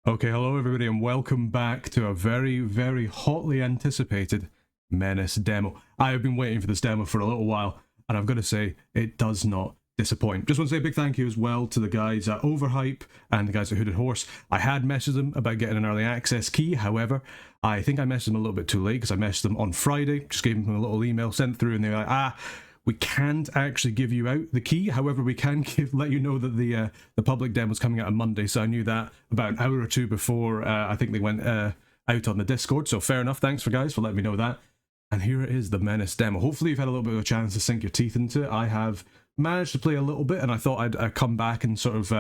Okay, hello everybody and welcome back to a very, very hotly anticipated Menace demo. I have been waiting for this demo for a little while, and I've got to say, it does not disappoint. Just want to say a big thank you as well to the guys at Overhype and the guys at Hooded Horse. I had messaged them about getting an early access key, however, I think I messaged them a little bit too late because I messaged them on Friday, just gave them a little email, sent it through, and they're like, we can't actually give you out the key. However, we can let you know that the public demo is coming out on Monday. So I knew that about an hour or two before I think they went out on the Discord. So fair enough. Thanks for letting me know that. And here it is, the Menace demo. Hopefully you've had a little bit of a chance to sink your teeth into it. I have managed to play a little bit, and I thought I'd come back and sort of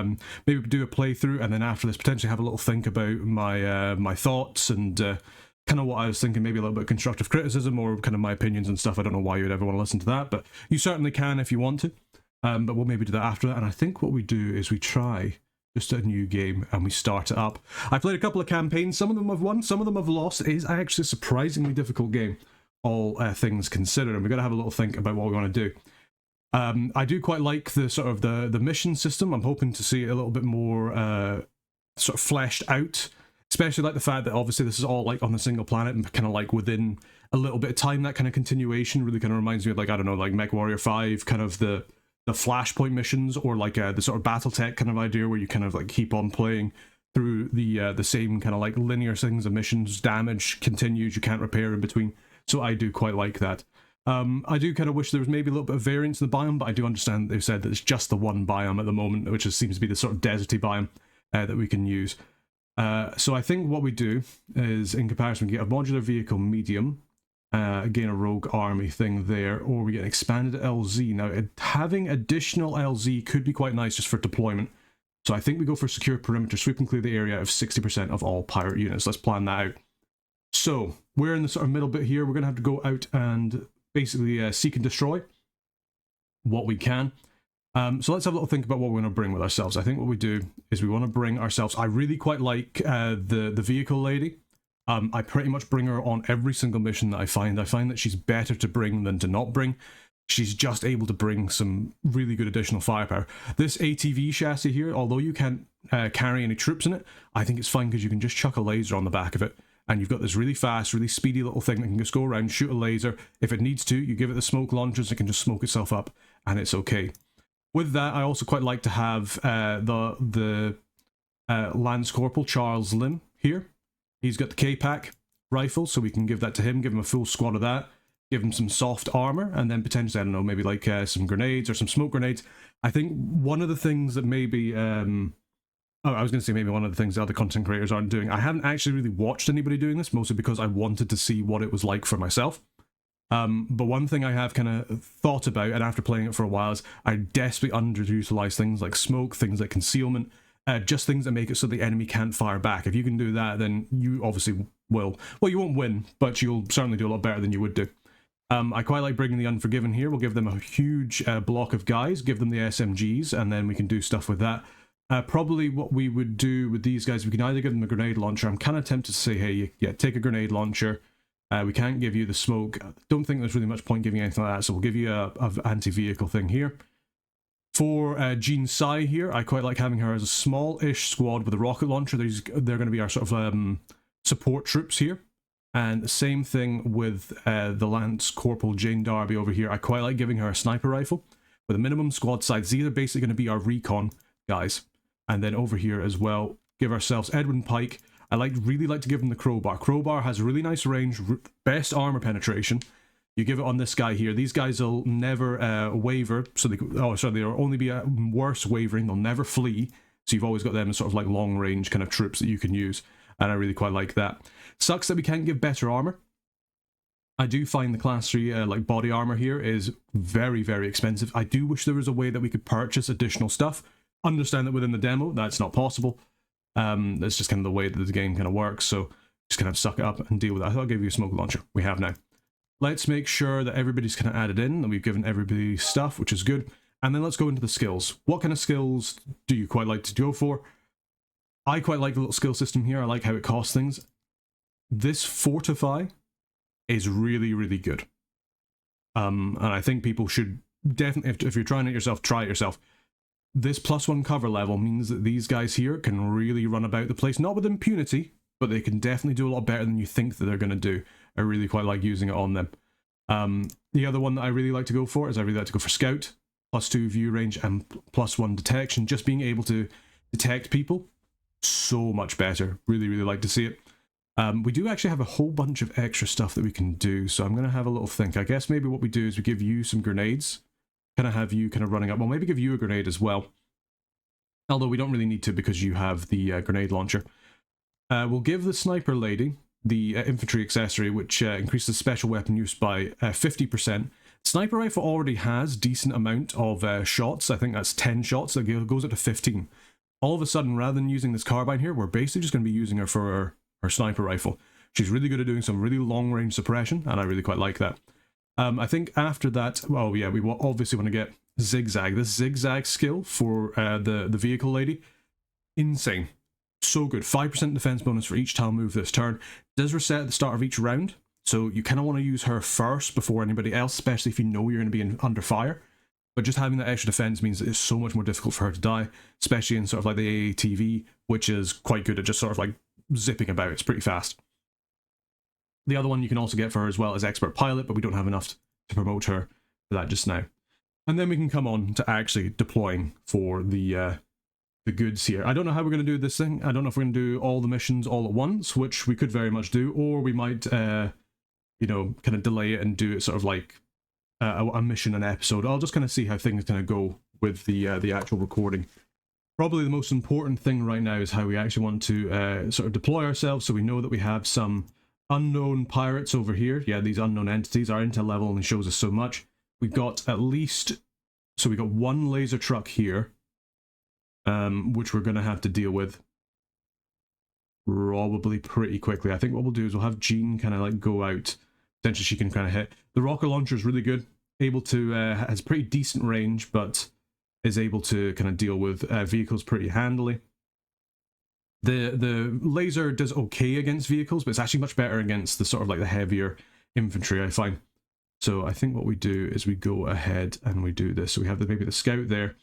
maybe do a playthrough, and then after this potentially have a little think about my my thoughts and kind of what I was thinking, maybe a little bit of constructive criticism or kind of my opinions and stuff. I don't know why you would ever want to listen to that, but you certainly can if you want to. But we'll maybe do that after that. And I think what we do is we try just a new game and we start it up. I played a couple of campaigns. Some of them I've won, some of them I've lost. It is actually a surprisingly difficult game, all things considered. And we've got to have a little think about what we want to do. I do quite like the sort of the mission system. I'm hoping to see it a little bit more sort of fleshed out. Especially like the fact that obviously this is all like on a single planet and kind of like within a little bit of time. That kind of continuation really kind of reminds me of like, I don't know, like MechWarrior 5, kind of the Flashpoint missions, or like the sort of BattleTech kind of idea where you kind of like keep on playing through the same kind of like linear things of missions. Damage continues, you can't repair in between. So I do quite like that. I do kind of wish there was maybe a little bit of variance in the biome, but I do understand that they've said that it's just the one biome at the moment, which seems to be the sort of deserty biome that we can use. So I think what we do is, in comparison, we get a modular vehicle medium, again a rogue army thing there, or we get an expanded LZ. Now, having additional LZ could be quite nice just for deployment. So I think we go for secure perimeter, sweep and clear the area of 60% of all pirate units. Let's plan that out. So we're in the sort of middle bit here. We're going to have to go out and basically seek and destroy what we can. So let's have a little think about what we're going to bring with ourselves. I think what we do is we want to bring ourselves... I really quite like the vehicle lady. I pretty much bring her on every single mission that I find. I find that she's better to bring than to not bring. She's just able to bring some really good additional firepower. This ATV chassis here, although you can't carry any troops in it, I think it's fine because you can just chuck a laser on the back of it. And you've got this really fast, really speedy little thing that can just go around, shoot a laser. If it needs to, you give it the smoke launchers, it can just smoke itself up, and it's okay. With that, I also quite like to have the Lance Corporal Charles Lim here. He's got the K-Pack rifle, so we can give that to him, give him a full squad of that, give him some soft armor, and then potentially, I don't know, maybe like some grenades or some smoke grenades. I think one of the things that maybe... I was going to say maybe one of the things the other content creators aren't doing. I haven't actually really watched anybody doing this, mostly because I wanted to see what it was like for myself. But one thing I have kind of thought about, and after playing it for a while, is I desperately underutilize things like smoke, things like concealment, just things that make it so the enemy can't fire back. If you can do that, then you obviously will. Well, you won't win, but you'll certainly do a lot better than you would do. I quite like bringing the Unforgiven here. We'll give them a huge block of guys, give them the SMGs, and then we can do stuff with that. Probably what we would do with these guys, we can either give them a grenade launcher. I'm kind of tempted to say, hey, yeah, take a grenade launcher. We can't give you the smoke. Don't think there's really much point giving anything like that, so we'll give you a anti-vehicle thing here. For Jean Sai here, I quite like having her as a small-ish squad with a rocket launcher. They're going to be our sort of support troops here. And the same thing with the Lance Corporal Jane Darby over here. I quite like giving her a sniper rifle with a minimum squad size. These are basically going to be our recon guys. And then over here as well, give ourselves Edwin Pike. I really like to give them the crowbar. Crowbar has really nice range, best armor penetration. You give it on this guy here. These guys will never waver. So they'll only be worse wavering. They'll never flee. So you've always got them as sort of like long range kind of troops that you can use. And I really quite like that. Sucks that we can't give better armor. I do find the class 3 like body armor here is very, very expensive. I do wish there was a way that we could purchase additional stuff. Understand that within the demo, that's not possible. That's just kind of the way that the game kind of works, so just kind of suck it up and deal with it. I thought I'd give you a smoke launcher. We have now. Let's make sure that everybody's kind of added in, that we've given everybody stuff, which is good. And then let's go into the skills. What kind of skills do you quite like to go for? I quite like the little skill system here. I like how it costs things. This Fortify is really, really good. And I think people should definitely, if you're trying it yourself, try it yourself. this +1 cover level means that these guys here can really run about the place, not with impunity, but they can definitely do a lot better than you think that they're going to do. I really quite like using it on them. The other one that I really like to go for is I really like to go for Scout, +2 view range and +1 detection. Just being able to detect people, so much better. Really, really like to see it. We do actually have a whole bunch of extra stuff that we can do, so I'm going to have a little think. I guess maybe what we do is we give you some grenades, kind of have you kind of running up. Well, maybe give you a grenade as well, although we don't really need to because you have the grenade launcher. We'll give the sniper lady the infantry accessory, which increases special weapon use by 50%. Sniper rifle already has decent amount of shots. I think that's 10 shots, that goes up to 15. All of a sudden, rather than using this carbine here, we're basically just going to be using her for her sniper rifle. She's really good at doing some really long range suppression, and I really quite like that. I think after that, well, yeah, we obviously want to get zigzag. This zigzag skill for the vehicle lady, insane. So good. 5% defense bonus for each tile move this turn. Does reset at the start of each round, so you kind of want to use her first before anybody else, especially if you know you're going to be under fire. But just having that extra defense means that it's so much more difficult for her to die, especially in sort of like the AATV, which is quite good at just sort of like zipping about. It's pretty fast. The other one you can also get for her as well is Expert Pilot, but we don't have enough to promote her for that just now. And then we can come on to actually deploying for the goods here. I don't know how we're going to do this thing. I don't know if we're going to do all the missions all at once, which we could very much do, or we might, you know, kind of delay it and do it sort of like a mission an episode. I'll just kind of see how things kind of go with the actual recording. Probably the most important thing right now is how we actually want to sort of deploy ourselves, so we know that we have some unknown pirates over here. Yeah, these unknown entities. Our intel level only shows us so much. We've got at least, so we got one laser truck here, which we're going to have to deal with probably pretty quickly. I think what we'll do is we'll have Jean kind of like go out. Potentially she can kind of hit. The rocket launcher is really good. Able to, has pretty decent range, but is able to kind of deal with vehicles pretty handily. The laser does okay against vehicles, but it's actually much better against the sort of like the heavier infantry, I find. So I think what we do is we go ahead and we do this. So we have maybe the scout there.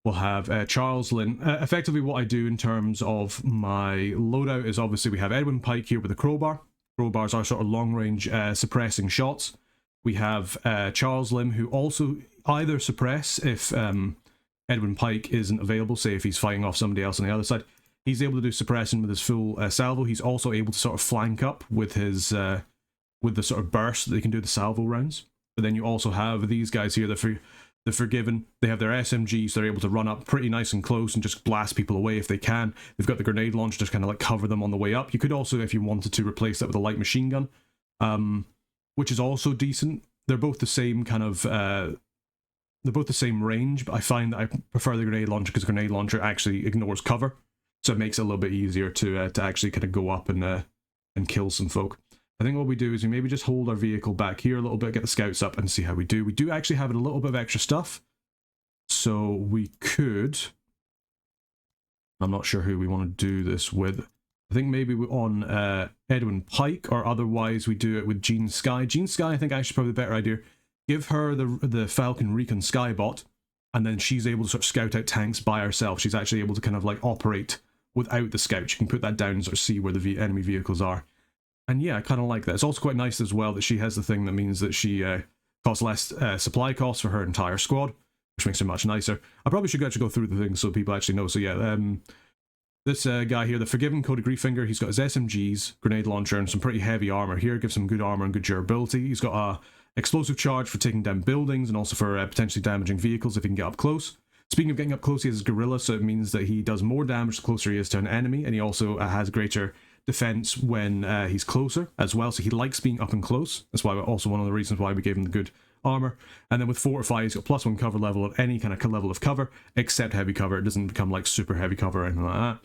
We'll have Charles Lynn. Effectively what I do in terms of my loadout is obviously we have Edwin Pike here with a crowbar. Crowbars are sort of long-range suppressing shots. We have Charles Lim, who also either suppress if Edwin Pike isn't available, say if he's fighting off somebody else on the other side. He's able to do suppression with his full salvo. He's also able to sort of flank up with his with the sort of burst that they can do the salvo rounds. But then you also have these guys here, the Forgiven. They have their SMGs, they're able to run up pretty nice and close and just blast people away if they can. They've got the grenade launcher to kind of like cover them on the way up. You could also, if you wanted to, replace that with a light machine gun, which is also decent. They're both the same kind of, they're both the same range, but I find that I prefer the grenade launcher because the grenade launcher actually ignores cover. So it makes it a little bit easier to actually kind of go up and kill some folk. I think what we do is we maybe just hold our vehicle back here a little bit, get the scouts up and see how we do. We do actually have a little bit of extra stuff. So we could... I'm not sure who we want to do this with. I think maybe we're on Edwin Pike, or otherwise we do it with Jean Sky. Jean Sky, I think, actually probably the better idea. Give her the Falcon Recon Skybot, and then she's able to sort of scout out tanks by herself. She's actually able to kind of like operate without the scout. You can put that down and sort of see where the enemy vehicles are. And yeah, I kind of like that. It's also quite nice as well that she has the thing that means that she costs less supply costs for her entire squad, which makes her much nicer. I probably should actually go through the things so people actually know. So yeah, this guy here, the Forgiven Cody Grieffinger, he's got his SMGs, grenade launcher, and some pretty heavy armor here. Gives him good armor and good durability. He's got a explosive charge for taking down buildings and also for potentially damaging vehicles if he can get up close. Speaking of getting up close, he has Gorilla, so it means that he does more damage the closer he is to an enemy, and he also has greater defense when he's closer as well, so he likes being up and close. That's why also one of the reasons why we gave him the good armor. And then with Fortify, he's got +1 cover level at any kind of level of cover, except heavy cover. It doesn't become like super heavy cover or anything like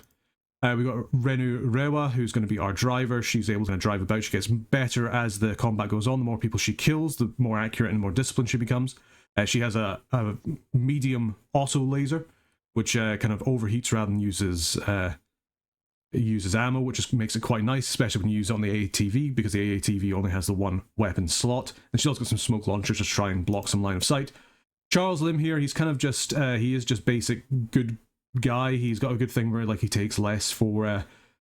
that. We've got Renu Rewa, who's going to be our driver. She's able to drive about. She gets better as the combat goes on. The more people she kills, the more accurate and more disciplined she becomes. She has a medium auto laser, which kind of overheats rather than uses ammo, which just makes it quite nice, especially when you use it on the AATV, because the AATV only has the one weapon slot. And she also got some smoke launchers to try and block some line of sight. Charles Lim here, he's kind of just, he is just basic good guy. He's got a good thing where like he takes less for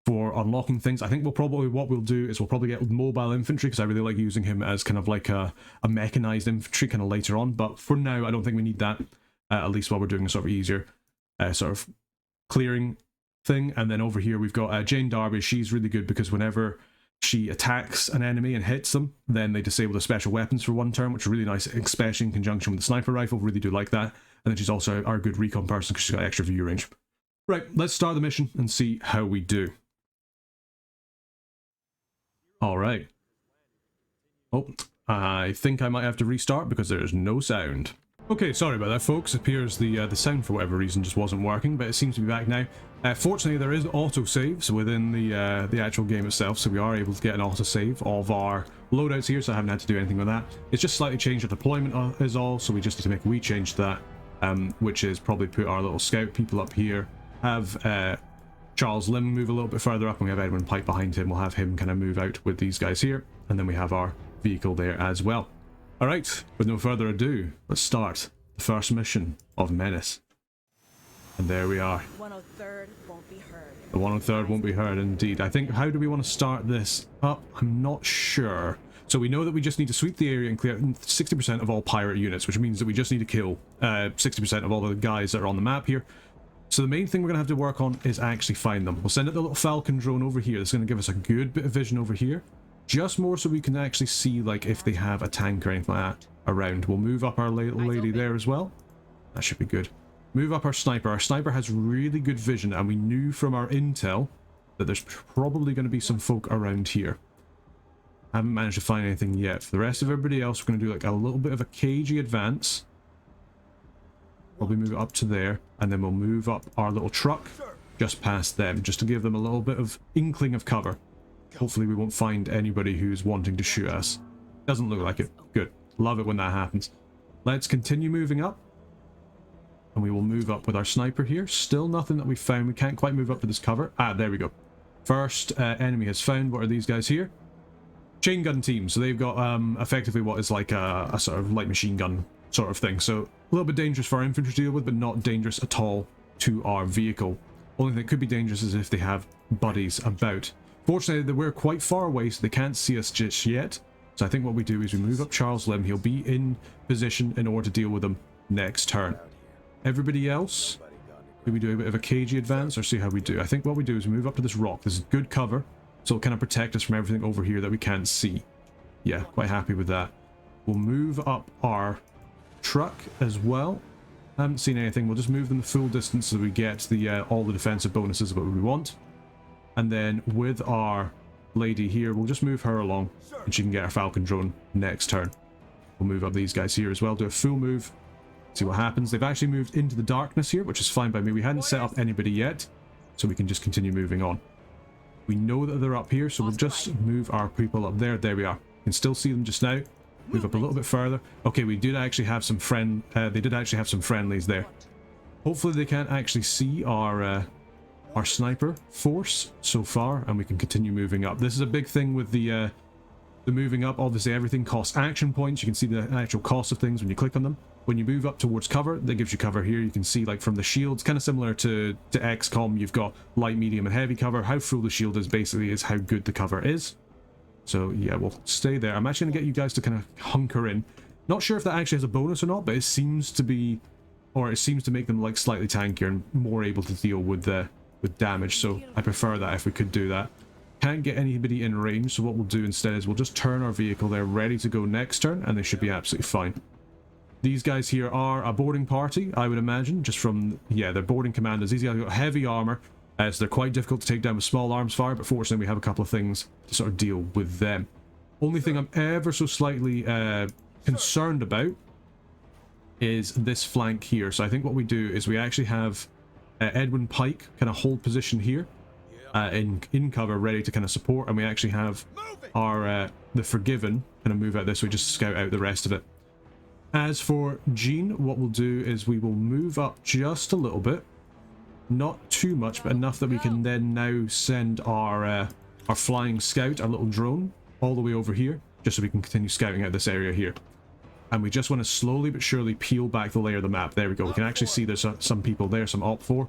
unlocking things. I think what we'll do is we'll probably get mobile infantry, because I really like using him as kind of like a mechanized infantry kind of later on. But for now, I don't think we need that, at least while we're doing a sort of easier sort of clearing thing. And then over here we've got Jane Darby. She's really good because whenever she attacks an enemy and hits them, then they disable the special weapons for 1 turn, which is really nice, especially in conjunction with the sniper rifle. Really do like that. And then she's also our good recon person because she's got extra view range. Right, let's start the mission and see how we do. Alright. Oh, I think I might have to restart because there is no sound. Okay, sorry about that, folks. It appears the sound for whatever reason just wasn't working, but it seems to be back now. Fortunately, there is autosaves within the actual game itself, so we are able to get an autosave of our loadouts here, so I haven't had to do anything with that. It's just slightly changed our deployment is all, so we just need to make a wee change to that, which is probably put our little scout people up here, have Charles Lim move a little bit further up, and we have Edwin Pike behind him. We'll have him kind of move out with these guys here, and then we have our vehicle there as well. Alright, with no further ado, let's start the first mission of Menace. And there we are. 103rd won't be heard. The 103rd won't be heard, indeed. I think, how do we want to start this up? I'm not sure. So we know that we just need to sweep the area and clear 60% of all pirate units, which means that we just need to kill 60% of all the guys that are on the map here. So the main thing we're going to have to work on is actually find them. We'll send out the little Falcon drone over here. That's going to give us a good bit of vision over here. Just more so we can actually see like if they have a tank or anything like that around. We'll move up our little lady there as well. That should be good. Move up our sniper. Our sniper has really good vision, and we knew from our intel that there's probably going to be some folk around here. Haven't managed to find anything yet. For the rest of everybody else, we're going to do like a little bit of a cagey advance. Probably move it up to there, and then we'll move up our little truck just past them, just to give them a little bit of inkling of cover. Hopefully we won't find anybody who's wanting to shoot us. Doesn't look like it. Good. Love it when that happens. Let's continue moving up. And we will move up with our sniper here. Still nothing that we found. We can't quite move up to this cover. Ah, there we go. First enemy has found. What are these guys here? Chain gun team. So they've got effectively what is like a sort of light machine gun sort of thing. So a little bit dangerous for our infantry to deal with, but not dangerous at all to our vehicle. Only thing that could be dangerous is if they have buddies about. Fortunately, we're quite far away, so they can't see us just yet. So I think what we do is we move up Charles Lim. He'll be in position in order to deal with them next turn. Everybody else, do we do a bit of a cagey advance or see how we do? I think what we do is we move up to this rock. This is good cover, so it'll kind of protect us from everything over here that we can't see. Yeah, quite happy with that. We'll move up our truck as well. Haven't seen anything. We'll just move them the full distance so we get the all the defensive bonuses of what we want. And then with our lady here, we'll just move her along and she can get our Falcon drone next turn. We'll move up these guys here as well, do a full move, see what happens. They've actually moved into the darkness here, which is fine by me. We hadn't set up anybody yet, so we can just continue moving on. We know that they're up here, so we'll just move our people up there. There we are. You can still see them just now. Move up a little bit further. Okay, we did actually have some they did actually have some friendlies there. Hopefully they can't actually see our sniper force so far, and we can continue moving up. This is a big thing with the moving up. Obviously everything costs action points. You can see the actual cost of things when you click on them. When you move up towards cover, that gives you cover here. You can see like from the shields, kind of similar to XCOM, you've got light, medium and heavy cover. How full the shield is basically is how good the cover is. So yeah, we'll stay there. I'm actually going to get you guys to kind of hunker in. Not sure if that actually has a bonus or not, but it seems to be, or it seems to make them like slightly tankier and more able to deal with damage. So I prefer that if we could do that. Can't get anybody in range, so what we'll do instead is we'll just turn our vehicle there ready to go next turn, and they should be absolutely fine. These guys here are a boarding party, I would imagine, just from, yeah, they're boarding commanders. These guys have got heavy armor, so they're quite difficult to take down with small arms fire, but fortunately we have a couple of things to sort of deal with them. Only thing I'm ever so slightly concerned about is this flank here. So I think what we do is we actually have Edwin Pike kind of hold position here in cover, ready to kind of support, and we actually have our the Forgiven kind of move out this way, just scout out the rest of it. As for Jean, what we'll do is we will move up just a little bit, not too much, but enough that we can then now send our flying scout, our little drone, all the way over here, just so we can continue scouting out this area here. and we just want to slowly but surely peel back the layer of the map. There we go. We can actually see there's some people there, some Op 4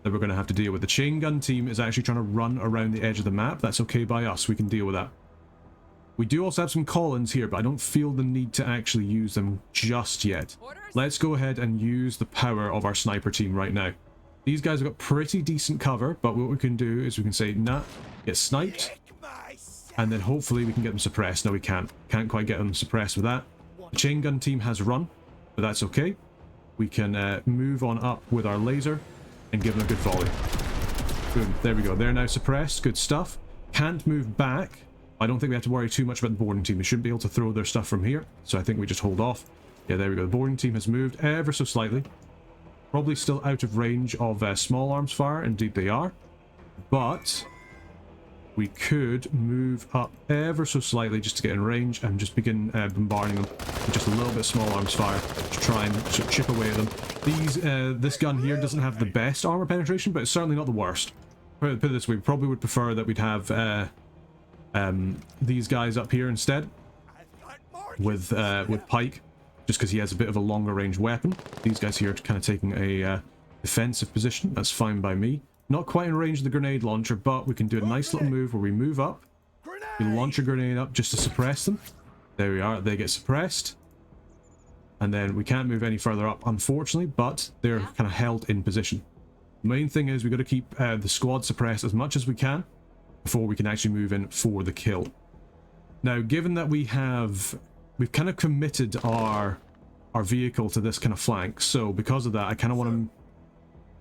that we're going to have to deal with. The chain gun team is actually trying to run around the edge of the map. That's okay by us. We can deal with that. We do also have some call-ins here, but I don't feel the need to actually use them just yet. Let's go ahead and use the power of our sniper team right now. These guys have got pretty decent cover, but what we can do is we can say, nah, get sniped, and then hopefully we can get them suppressed. No, we can't. Can't quite get them suppressed with that. The chain gun team has run, but that's okay. We can move on up with our laser and give them a good volley. Boom, there we go. They're now suppressed. Good stuff. Can't move back. I don't think we have to worry too much about the boarding team. They shouldn't be able to throw their stuff from here, so I think we just hold off. Yeah, there we go. The boarding team has moved ever so slightly. Probably still out of range of small arms fire. Indeed they are. But we could move up ever so slightly just to get in range and just begin bombarding them with just a little bit of small arms fire to try and sort of chip away at them. This gun here doesn't have the best armor penetration, but it's certainly not the worst. Put it this way, we probably would prefer that we'd have these guys up here instead with Pike, just because he has a bit of a longer range weapon. These guys here are kind of taking a defensive position. That's fine by me. Not quite in range of the grenade launcher, but we can do a nice little move where we move up. We launch a grenade up just to suppress them. There we are. They get suppressed. And then we can't move any further up, unfortunately, but they're kind of held in position. The main thing is we've got to keep the squad suppressed as much as we can before we can actually move in for the kill. Now, given that we've kind of committed our vehicle to this kind of flank, so because of that, I kind of want to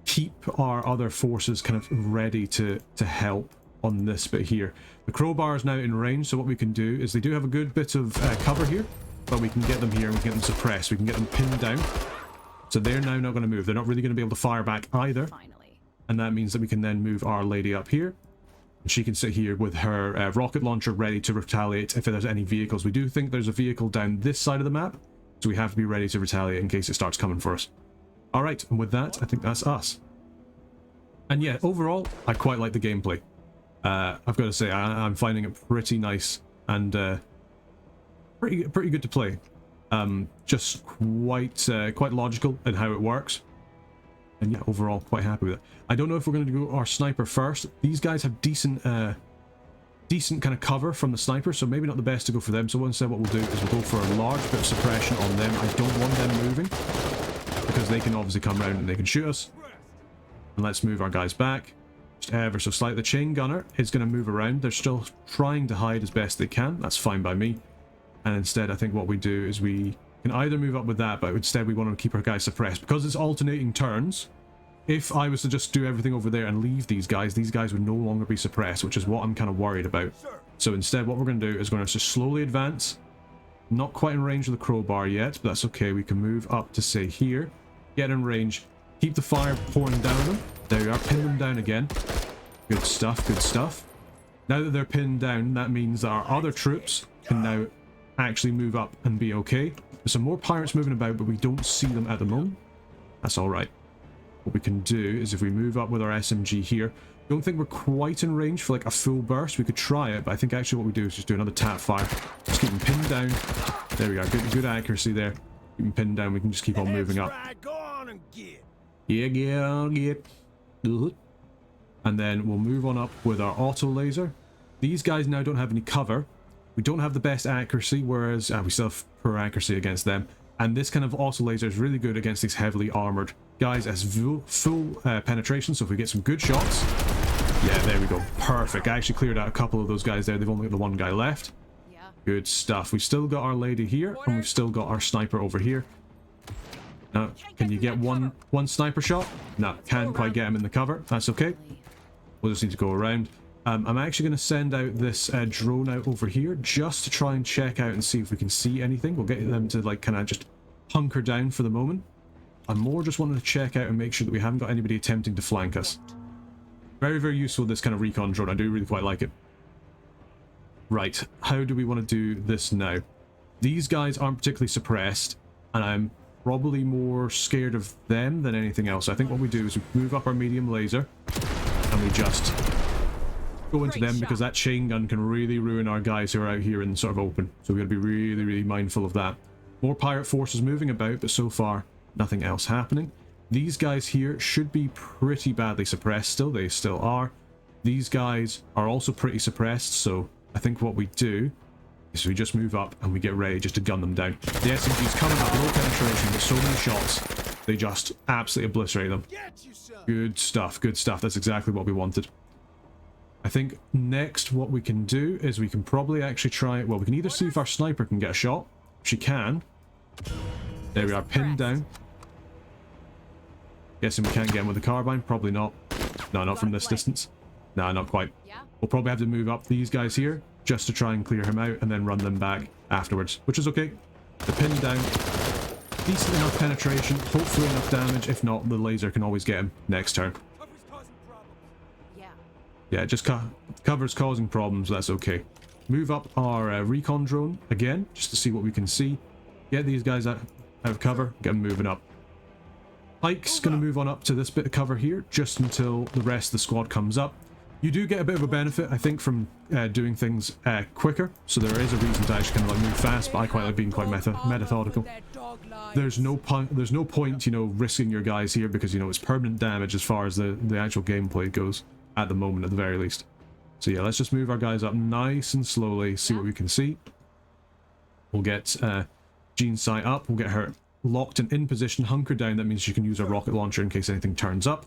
keep our other forces kind of ready to help on this bit here. The crowbar is now in range, so what we can do is they do have a good bit of cover here, but we can get them here and we can get them suppressed. We can get them pinned down, so they're now not going to move. They're not really going to be able to fire back either, and that means that we can then move our lady up here. She can sit here with her rocket launcher ready to retaliate if there's any vehicles. We do think there's a vehicle down this side of the map, so we have to be ready to retaliate in case it starts coming for us. Alright, and with that, I think that's us. And yeah, overall, I quite like the gameplay. I've got to say, I'm finding it pretty nice and pretty good to play. Just quite logical in how it works. And yeah, overall, quite happy with it. I don't know if we're going to do our sniper first. These guys have decent kind of cover from the sniper, so maybe not the best to go for them. So instead what we'll do is we'll go for a large bit of suppression on them. I don't want them moving, because they can obviously come around and they can shoot us. And let's move our guys back. Just ever so slightly. The chain gunner is going to move around. They're still trying to hide as best they can. That's fine by me. And instead, I think what we do is we can either move up with that, but instead we want to keep our guys suppressed. Because it's alternating turns, if I was to just do everything over there and leave these guys would no longer be suppressed, which is what I'm kind of worried about. So instead, what we're going to do is we're going to just slowly advance. Not quite in range of the crowbar yet, but that's okay. We can move up to, say, here. Get in range. Keep the fire pouring down on them. There we are. Pin them down again. Good stuff, good stuff. Now that they're pinned down, that means that our other troops can now actually move up and be okay. There's some more pirates moving about, but we don't see them at the moment. That's alright. What we can do is if we move up with our SMG here, don't think we're quite in range for like a full burst. We could try it, but I think actually what we do is just do another tap fire. Just keep them pinned down. There we are. Good accuracy there. Keep them pinned down. We can just keep on moving up. Yeah, get. And then we'll move on up with our auto laser. These guys now don't have any cover. We don't have the best accuracy, whereas we still have poor accuracy against them. And this kind of auto laser is really good against these heavily armored guys as full penetration. So if we get some good shots, yeah, there we go, perfect. I actually cleared out a couple of those guys there. They've only got the one guy left. Yeah. Good stuff. We've still got our lady here, and we've still got our sniper over here. Now, can you get one sniper shot? No, can't quite get him in the cover. That's okay. We'll just need to go around. I'm actually going to send out this drone out over here just to try and check out and see if we can see anything. We'll get them to like kind of just hunker down for the moment. I'm more just wanting to check out and make sure that we haven't got anybody attempting to flank us. Very, very useful, this kind of recon drone. I do really quite like it. Right, how do we want to do this now? These guys aren't particularly suppressed, and I'm probably more scared of them than anything else. I think what we do is we move up our medium laser, and we just go into them, because that chain gun can really ruin our guys who are out here in sort of open. So we've got to be really, really mindful of that. More pirate forces moving about, but so far nothing else happening. These guys here should be pretty badly suppressed still. They still are. These guys are also pretty suppressed, so I think what we do is we just move up and we get ready just to gun them down. The SMG's coming up, low penetration, with so many shots, they just absolutely obliterate them. Good stuff, good stuff. That's exactly what we wanted. I think next what we can do is we can probably actually try, well, we can either see if our sniper can get a shot. She can. There we are, pinned down. Guessing we can't get him with the carbine? Probably not. No, not from this distance. No, not quite. We'll probably have to move up these guys here just to try and clear him out and then run them back afterwards, which is okay. The pin down. Decent enough penetration, hopefully enough damage. If not, the laser can always get him next turn. Yeah, just cover's causing problems, that's okay. Move up our recon drone again, just to see what we can see. Get these guys out of cover, get them moving up. Ike's going to move on up to this bit of cover here, just until the rest of the squad comes up. You do get a bit of a benefit, I think, from doing things quicker, so there is a reason to actually kind of like move fast, but I quite like being quite methodical. There's no point, you know, risking your guys here because, you know, it's permanent damage as far as the actual gameplay goes, at the moment at the very least. So yeah, let's just move our guys up nice and slowly, see what we can see. We'll get Jean's sight up, we'll get her locked and in position, hunker down. That means she can use her rocket launcher in case anything turns up.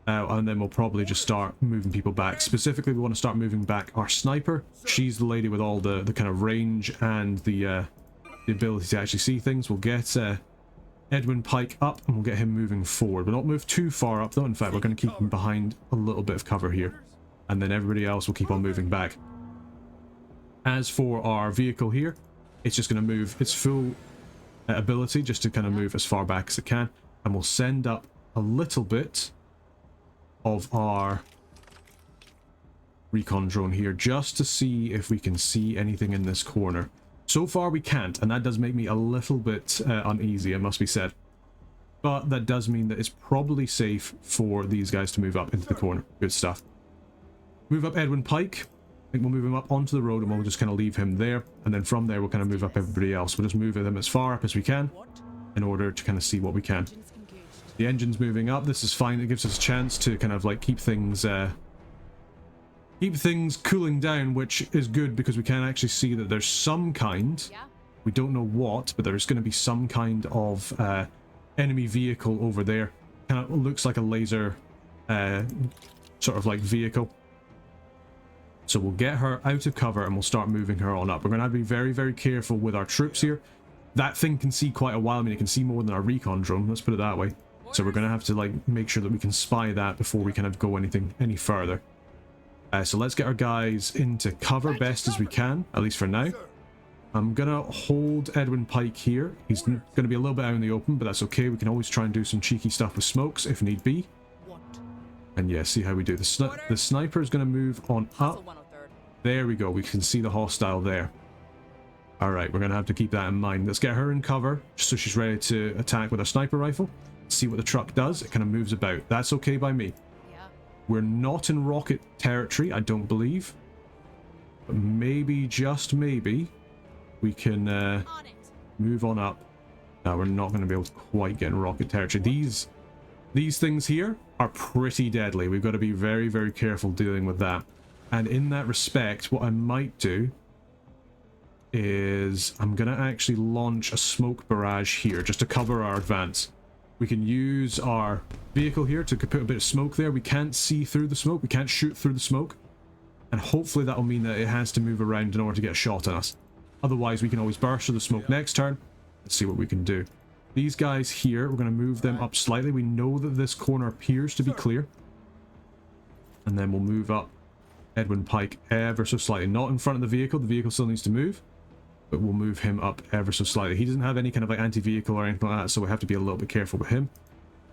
And then we'll probably just start moving people back. Specifically, we want to start moving back our sniper. She's the lady with all the kind of range and the ability to actually see things. We'll get Edwin Pike up and we'll get him moving forward. We'll not move too far up though. In fact, we're going to keep him behind a little bit of cover here. And then everybody else will keep on moving back. As for our vehicle here, it's just going to move its full ability just to kind of move as far back as it can. And we'll send up a little bit of our recon drone here just to see if we can see anything in this corner. So far we can't, and that does make me a little bit uneasy, it must be said. But that does mean that it's probably safe for these guys to move up into the corner. Good stuff. Move up Edwin Pike. I think we'll move him up onto the road and we'll just kind of leave him there. And then from there we'll kind of move up everybody else. We'll just move them as far up as we can in order to kind of see what we can. The engine's moving up. This is fine. It gives us a chance to kind of like keep things cooling down, which is good because we can actually see that there's some kind, we don't know what, but there's going to be some kind of enemy vehicle over there. Kind of looks like a laser sort of like vehicle. So we'll get her out of cover and we'll start moving her on up. We're going to have to be very, very careful with our troops here. That thing can see quite a while. I mean, it can see more than our recon drone, let's put it that way. So we're going to have to like make sure that we can spy that before we kind of go any further. So let's get our guys into cover best as we can, at least for now. I'm going to hold Edwin Pike here. He's going to be a little bit out in the open, but that's okay. We can always try and do some cheeky stuff with smokes if need be. And yeah, see how we do. The sniper is going to move on up. There we go. We can see the hostile there. Alright, we're going to have to keep that in mind. Let's get her in cover, just so she's ready to attack with a sniper rifle. See what the truck does. It kind of moves about. That's okay by me. We're not in rocket territory, I don't believe. But maybe, just maybe, we can move on up. No, we're not going to be able to quite get in rocket territory. These things here are pretty deadly. We've got to be very, very careful dealing with that. And in that respect, what I might do is I'm going to actually launch a smoke barrage here just to cover our advance. We can use our vehicle here to put a bit of smoke there. We can't see through the smoke. We can't shoot through the smoke. And hopefully that will mean that it has to move around in order to get a shot on us. Otherwise, we can always burst through the smoke next turn. Let's see what we can do. These guys here, we're going to move them up slightly. We know that this corner appears to be clear. And then we'll move up Edwin Pike ever so slightly. Not in front of the vehicle. The vehicle still needs to move. But we'll move him up ever so slightly. He doesn't have any kind of like anti-vehicle or anything like that, so we have to be a little bit careful with him.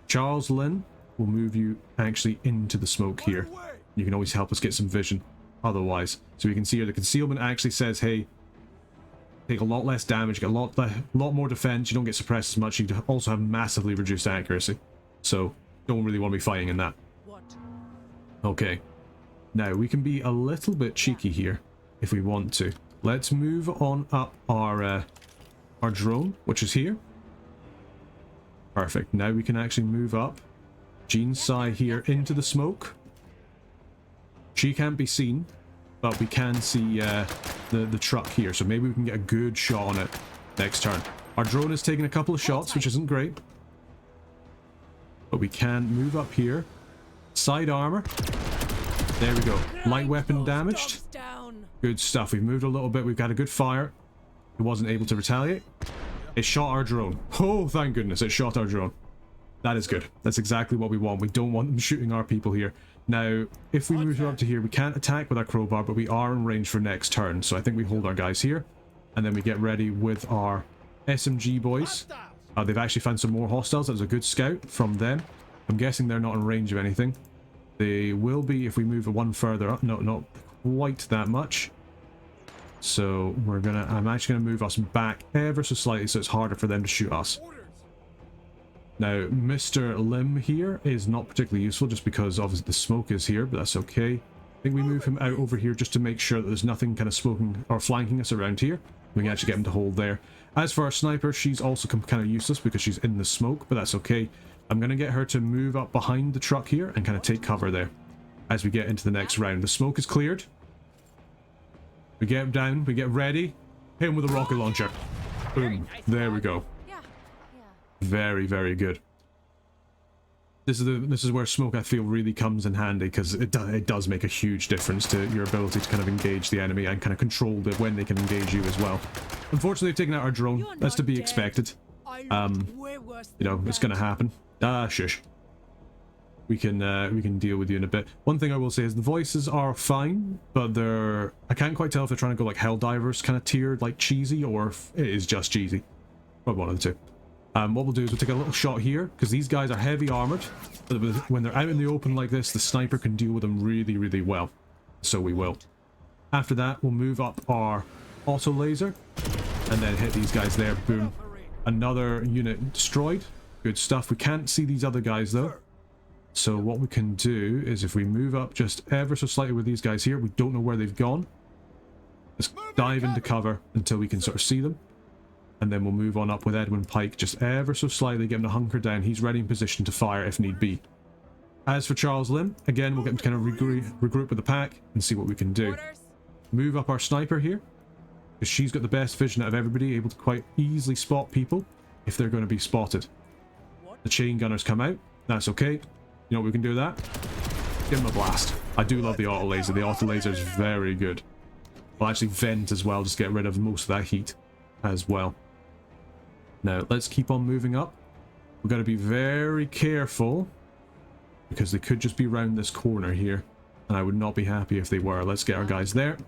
Charles Lynn will move you actually into the smoke here. You can always help us get some vision otherwise. So we can see here the concealment actually says, hey, take a lot less damage, get a lot more defense, you don't get suppressed as much, you also have massively reduced accuracy. So don't really want to be fighting in that. Okay. Now we can be a little bit cheeky here if we want to. Let's move on up our our drone, which is here. Perfect. Now we can actually move up Jean Sai here into the smoke. She can't be seen, but we can see the truck here, so maybe we can get a good shot on it next turn. Our drone is taking a couple of shots, which isn't great, but we can move up here. Side armor. There we go. Light weapon damaged. Good stuff. We've moved a little bit. We've got a good fire. It wasn't able to retaliate. It shot our drone. Oh, thank goodness it shot our drone. That is good. That's exactly what we want. We don't want them shooting our people here. Now, if we move up to here, we can't attack with our crowbar, but we are in range for next turn. So I think we hold our guys here, and then we get ready with our SMG boys. They've actually found some more hostiles. That was a good scout from them. I'm guessing they're not in range of anything. They will be if we move one further up. No, not quite that much. So I'm actually gonna move us back ever so slightly so it's harder for them to shoot us. Now, Mr. Lim here is not particularly useful just because obviously the smoke is here, but that's okay. I think we move him out over here just to make sure that there's nothing kind of smoking or flanking us around here. We can actually get him to hold there. As for our sniper, she's also kind of useless because she's in the smoke, but that's okay. I'm going to get her to move up behind the truck here and kind of take cover there as we get into the next round. The smoke is cleared. We get down, we get ready. Hit him with a rocket launcher. Boom. There we go. Very, very good. This is where smoke, I feel, really comes in handy because it does make a huge difference to your ability to kind of engage the enemy and kind of control when they can engage you as well. Unfortunately, they've taken out our drone. That's to be expected. You know, it's going to happen. Shush. We can deal with you in a bit. One thing I will say is the voices are fine, but I can't quite tell if they're trying to go like Helldivers kind of tiered, like cheesy, or if it is just cheesy. Probably one of the two. What we'll do is we'll take a little shot here, because these guys are heavy armored. But when they're out in the open like this, the sniper can deal with them really, really well. So we will. After that, we'll move up our auto laser, and then hit these guys there. Boom. Another unit destroyed. Good stuff. We can't see these other guys though. So what we can do is if we move up just ever so slightly with these guys here, we don't know where they've gone. Let's dive into cover until we can sort of see them. And then we'll move on up with Edwin Pike just ever so slightly, get him to hunker down. He's ready in position to fire if need be. As for Charles Lim, again, we'll get him to kind of regroup with the pack and see what we can do. Move up our sniper here, because she's got the best vision out of everybody, able to quite easily spot people if they're going to be spotted. The chain gunners come out. That's okay. You know what we can do with that? Give him a blast. I do love the auto laser. The auto laser is very good. We'll actually vent as well, just get rid of most of that heat as well. Now, let's keep on moving up. We've got to be very careful because they could just be around this corner here, and I would not be happy if they were. Let's get our guys there. A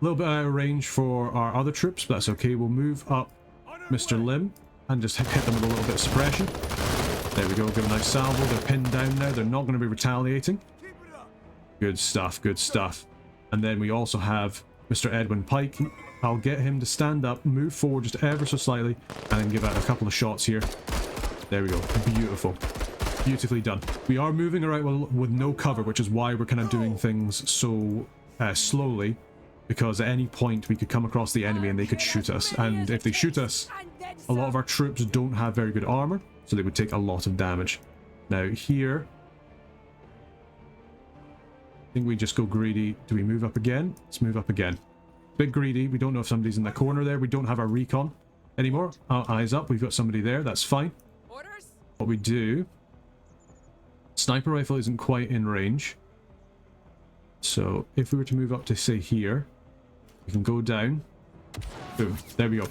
little bit out of range for our other troops, but that's okay. We'll move up Mr. Lim and just hit them with a little bit of suppression. There we go, give a nice salvo. They're pinned down now. They're not going to be retaliating. Good stuff, good stuff. And then we also have Mr. Edwin Pike. I'll get him to stand up, move forward just ever so slightly, and then give out a couple of shots here. There we go. Beautiful. Beautifully done. We are moving around with no cover, which is why we're kind of doing things so slowly, because at any point we could come across the enemy and they could shoot us. And if they shoot us, a lot of our troops don't have very good armor, so they would take a lot of damage. Now here, I think we just go greedy. Do we move up again? Let's move up again. Bit greedy. We don't know if somebody's in the corner there. We don't have our recon anymore. Eyes up. We've got somebody there. That's fine. What we do... Sniper rifle isn't quite in range. So if we were to move up to, say, here, we can go down. Boom. There we go.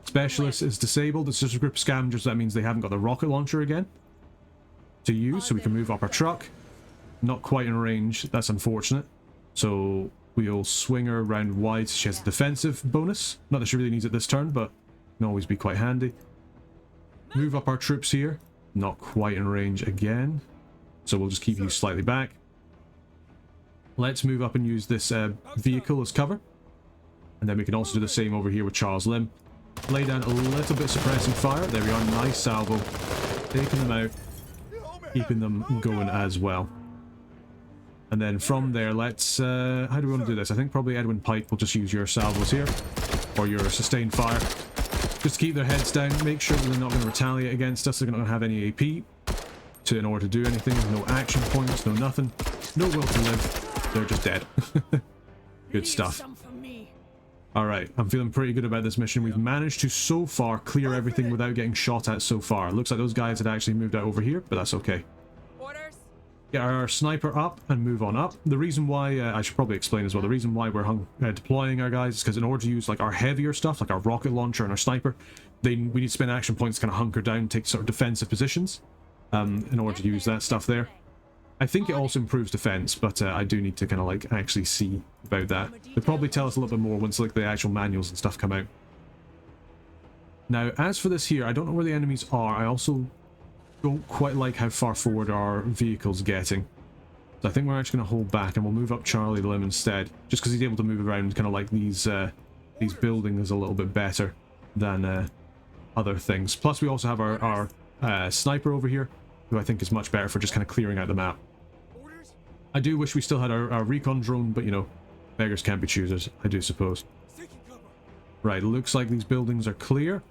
Specialist is disabled. It's just a group of scavengers. That means they haven't got the rocket launcher again to use. So we can move up our truck. Not quite in range. That's unfortunate. So we'll swing her around wide. She has a defensive bonus. Not that she really needs it this turn, but can always be quite handy. Move up our troops here. Not quite in range again. So we'll just keep you slightly back. Let's move up and use this vehicle as cover. And then we can also do the same over here with Charles Lim. Lay down a little bit suppressing fire. There we are. Nice salvo. Taking them out. Keeping them going as well. And then from there, let's... how do we want to do this? I think probably Edwin Pike will just use your salvos here. Or your sustained fire. Just keep their heads down, make sure that they're not going to retaliate against us, they're not going to have any AP in order to do anything, no action points, no nothing, no will to live, they're just dead. Good stuff. Alright, I'm feeling pretty good about this mission. We've managed to, so far, clear everything without getting shot at so far. Looks like those guys had actually moved out over here, but that's okay. Orders. Get our sniper up and move on up. The reason why, I should probably explain as well, the reason why we're deploying our guys is because in order to use like our heavier stuff, like our rocket launcher and our sniper, we need to spend action points to kind of hunker down, take sort of defensive positions in order to use that stuff there. I think it also improves defense, but I do need to kind of like actually see about that. They'll probably tell us a little bit more once like the actual manuals and stuff come out. Now, as for this here, I don't know where the enemies are. I also don't quite like how far forward our vehicle's getting. So I think we're actually going to hold back and we'll move up Charlie Lim instead, just because he's able to move around kind of like these buildings a little bit better than other things. Plus, we also have our sniper over here, who I think is much better for just kind of clearing out the map. I do wish we still had our recon drone, but you know, beggars can't be choosers, I do suppose. Right, looks like these buildings are clear.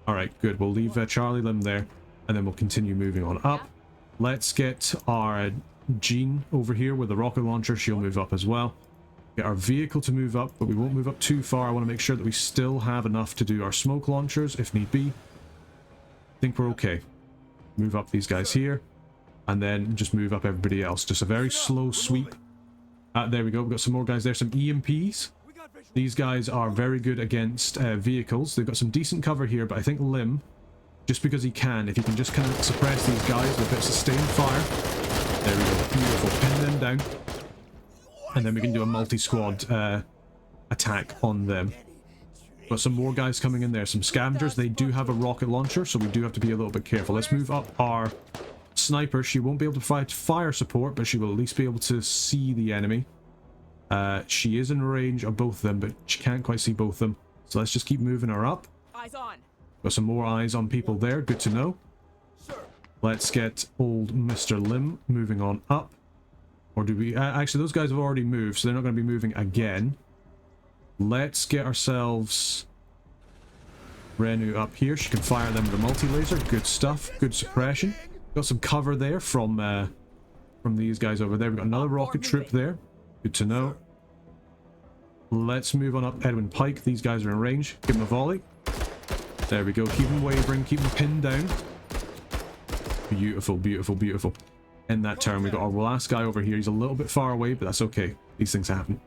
Alright, good. We'll leave Charlie Lim there, and then we'll continue moving on up. Let's get our Jean over here with the rocket launcher. She'll move up as well. Get our vehicle to move up, but we won't move up too far. I want to make sure that we still have enough to do our smoke launchers, if need be. I think we're okay. Move up these guys here. And then just move up everybody else. Just a very slow sweep. There we go. We've got some more guys there. Some EMPs. These guys are very good against vehicles. They've got some decent cover here, but I think Lim, just because he can, if he can just kind of suppress these guys with a bit of sustained fire. There we go. Beautiful. Pin them down. And then we can do a multi-squad attack on them. Got some more guys coming in there. Some scavengers. They do have a rocket launcher, so we do have to be a little bit careful. Let's move up our sniper. She won't be able to provide fire support, but she will at least be able to see the enemy. She is in range of both of them, but she can't quite see both of them. So let's just keep moving her up. Eyes on. Got some more eyes on people there. Good to know. Let's get old Mr. Lim moving on up. Or do we... actually, those guys have already moved, so they're not going to be moving again. Let's get ourselves Renu up here. She can fire them with a multi-laser. Good stuff. Good suppression. Got some cover there from these guys over there. We've got another rocket troop there. Good to know. Let's move on up Edwin Pike. These guys are in range. Give them a volley. There we go. Keep them wavering. Keep them pinned down. Beautiful, beautiful, beautiful. In that turn, we've got our last guy over here. He's a little bit far away, but that's okay. These things happen.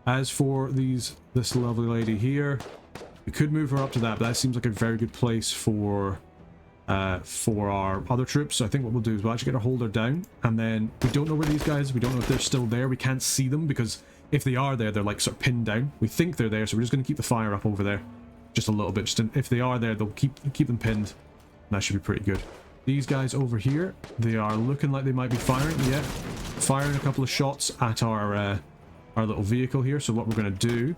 As for this lovely lady here, we could move her up to that, but that seems like a very good place for our other troops. So I think what we'll do is we'll actually get her hold her down, and then we don't know where these guys, we don't know if they're still there. We can't see them because if they are there, they're like sort of pinned down. We think they're there, so we're just going to keep the fire up over there just a little bit. Just if they are there, they'll keep them pinned, and that should be pretty good. These guys over here, they are looking like they might be firing. Yeah, firing a couple of shots at our little vehicle here. So what we're going to do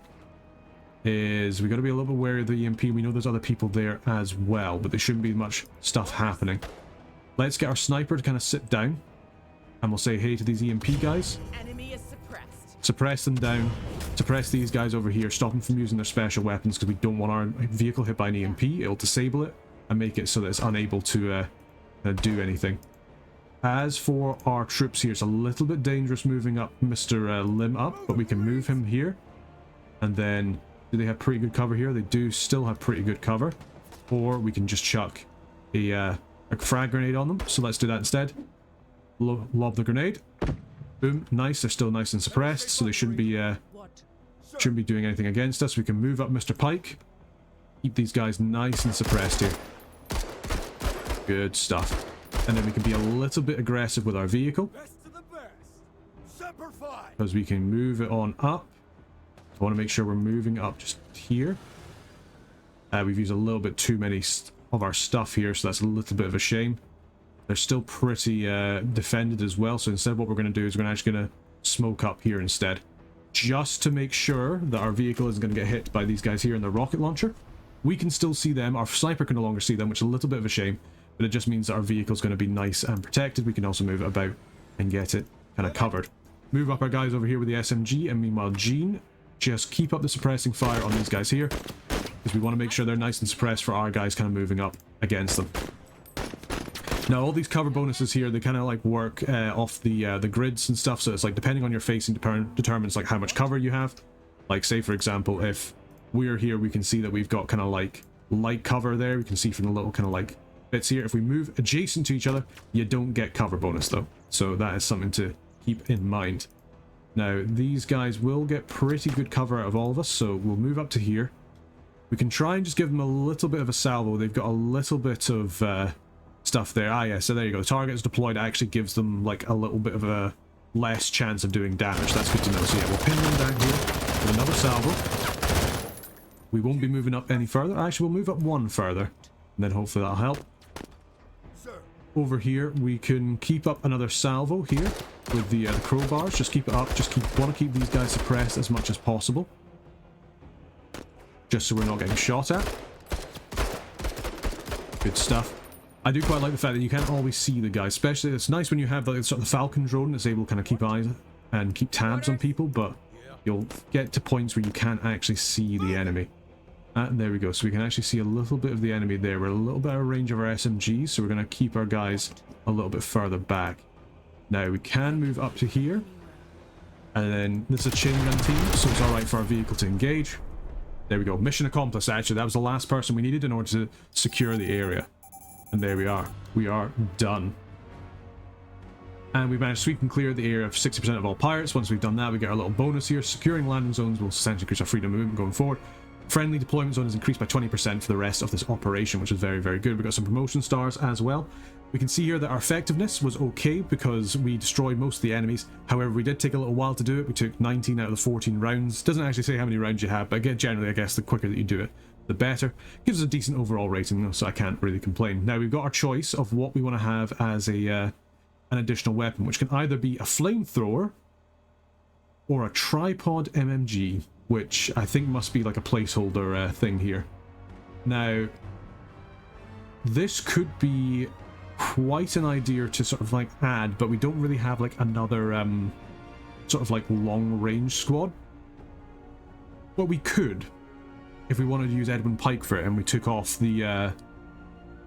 is we got to be a little bit wary of the EMP. We know there's other people there as well, but there shouldn't be much stuff happening. Let's get our sniper to kind of sit down, and we'll say hey to these EMP guys. Enemy is suppressed. Suppress them down. Suppress these guys over here. Stop them from using their special weapons because we don't want our vehicle hit by an EMP. It'll disable it and make it so that it's unable to do anything. As for our troops here, it's a little bit dangerous moving up Mr. Lim up, but we can move him here. And then, do they have pretty good cover here? They do still have pretty good cover. Or we can just chuck a frag grenade on them. So let's do that instead. Lob the grenade. Boom. Nice. They're still nice and suppressed, so they shouldn't be doing anything against us. We can move up Mr. Pike. Keep these guys nice and suppressed here. Good stuff. And then we can be a little bit aggressive with our vehicle, because we can move it on up. I want to make sure we're moving up just here. We've used a little bit too many of our stuff here, so that's a little bit of a shame. They're still pretty defended as well, so instead what we're going to do is we're actually going to smoke up here instead, just to make sure that our vehicle isn't going to get hit by these guys here in the rocket launcher. We can still see them. Our sniper can no longer see them, which is a little bit of a shame. But it just means that our vehicle's going to be nice and protected. We can also move it about and get it kind of covered. Move up our guys over here with the SMG, and meanwhile, Jean, just keep up the suppressing fire on these guys here. because we want to make sure they're nice and suppressed for our guys kind of moving up against them. Now, all these cover bonuses here, they kind of like work off the grids and stuff, so it's like depending on your facing determines like how much cover you have. Like, say for example, if we're here, we can see that we've got kind of like light cover there. We can see from the little kind of like bits here. If we move adjacent to each other, you don't get cover bonus though, so that is something to keep in mind. Now, these guys will get pretty good cover out of all of us, so we'll move up to here. We can try and just give them a little bit of a salvo. They've got a little bit of stuff there. Ah, yeah, so there you go. The target is deployed actually gives them like a little bit of a less chance of doing damage. That's good to know. So yeah, we'll pin them down here with another salvo. We won't be moving up any further. Actually, we'll move up one further, and then hopefully that'll help. Over here, we can keep up another salvo here with the crowbars. Just keep it up. Want to keep these guys suppressed as much as possible, just so we're not getting shot at. Good stuff. I do quite like the fact that you can't always see the guys, especially it's nice when you have the sort of the Falcon drone that's able to kind of keep eyes and keep tabs on people, but you'll get to points where you can't actually see the enemy. And there we go, so we can actually see a little bit of the enemy there. We're a little bit out of range of our SMGs, so we're going to keep our guys a little bit further back. Now, we can move up to here, and then this is a chain gun team, so it's alright for our vehicle to engage. There we go, mission accomplished actually. That was the last person we needed in order to secure the area. And there we are. We are done. And we've managed to sweep and clear the area of 60% of all pirates. Once we've done that, we get our little bonus here. Securing landing zones will essentially increase our freedom of movement going forward. Friendly deployment zone is increased by 20% for the rest of this operation, which is very, very good. We've got some promotion stars as well. We can see here that our effectiveness was okay because we destroyed most of the enemies. However, we did take a little while to do it. We took 19 out of the 14 rounds. Doesn't actually say how many rounds you have, but again, generally, I guess the quicker that you do it, the better. Gives us a decent overall rating though, so I can't really complain. Now, we've got our choice of what we want to have as a an additional weapon, which can either be a flamethrower or a tripod MMG, which I think must be like a placeholder thing here. Now, this could be quite an idea to sort of like add, but we don't really have like another sort of like long range squad. But we could, if we wanted to use Edwin Pike for it, and we took off the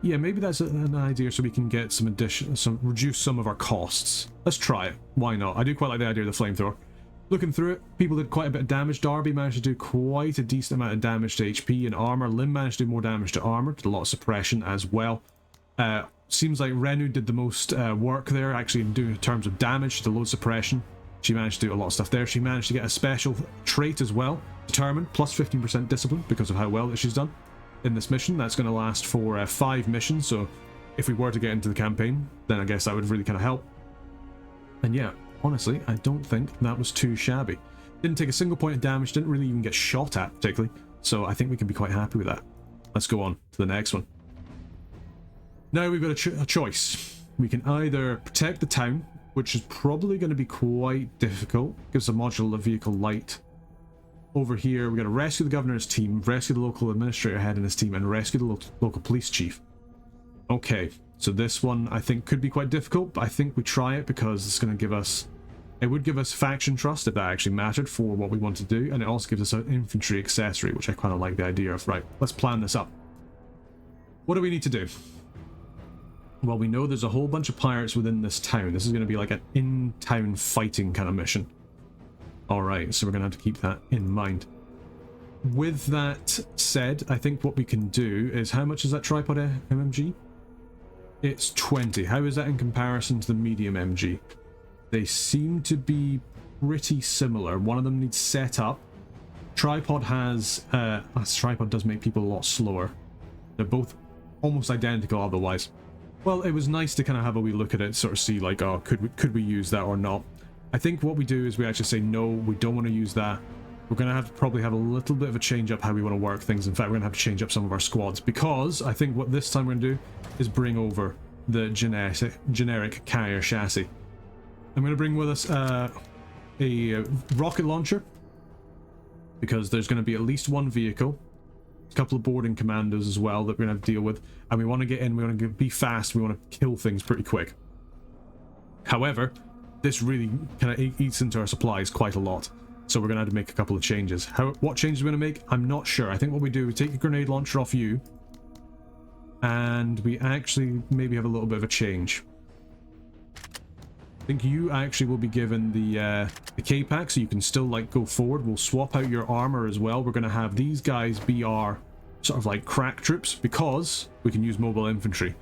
yeah, maybe that's an idea, so we can get some reduce some of our costs. Let's try it. Why not? I do quite like the idea of the flamethrower. Looking through it, people did quite a bit of damage. Darby managed to do quite a decent amount of damage to HP and armor. Lim managed to do more damage to armor, did a lot of suppression as well. Seems like Renu did the most work there, actually in terms of damage. She did a load of suppression. She managed to do a lot of stuff there. She managed to get a special trait as well, Determined, plus 15% discipline, because of how well that she's done in this mission. That's going to last for 5 missions, so if we were to get into the campaign, then I guess that would really kind of help. And yeah, honestly, I don't think that was too shabby. Didn't take a single point of damage, didn't really even get shot at particularly, so I think we can be quite happy with that. Let's go on to the next one. Now we've got a choice. We can either protect the town, which is probably going to be quite difficult, gives a modular vehicle light. Over here, we're going to rescue the governor's team, rescue the local administrator head and his team, and rescue the local police chief. Okay, so this one I think could be quite difficult, but I think we try it because it's going to give us... It would give us faction trust if that actually mattered for what we want to do, and it also gives us an infantry accessory, which I kind of like the idea of. Right, let's plan this up. What do we need to do? Well, we know there's a whole bunch of pirates within this town. This is going to be like an in-town fighting kind of mission. Alright, so we're going to have to keep that in mind. With that said, I think what we can do is... How much is that tripod MMG? It's 20. How is that in comparison to the medium MG? They seem to be pretty similar. One of them needs setup. Tripod has... tripod does make people a lot slower. They're both almost identical otherwise. Well, it was nice to kind of have a wee look at it, sort of see like, oh, could we use that or not? I think what we do is we actually say, no, we don't want to use that. We're going to have to probably have a little bit of a change up how we want to work things. In fact, we're going to have to change up some of our squads, because I think what this time we're going to do is bring over the generic carrier chassis. I'm going to bring with us a rocket launcher, because there's going to be at least one vehicle, a couple of boarding commandos as well that we're going to have to deal with, and we want to get in, we want to be fast, we want to kill things pretty quick. However, this really kind of eats into our supplies quite a lot. So we're going to have to make a couple of changes. What changes we're going to make, I'm not sure. I think what we do, we take a grenade launcher off you, and we actually maybe have a little bit of a change. I think you actually will be given the K-Pack, so you can still like go forward. We'll swap out your armor as well. We're going to have these guys be our sort of like crack troops, because we can use mobile infantry.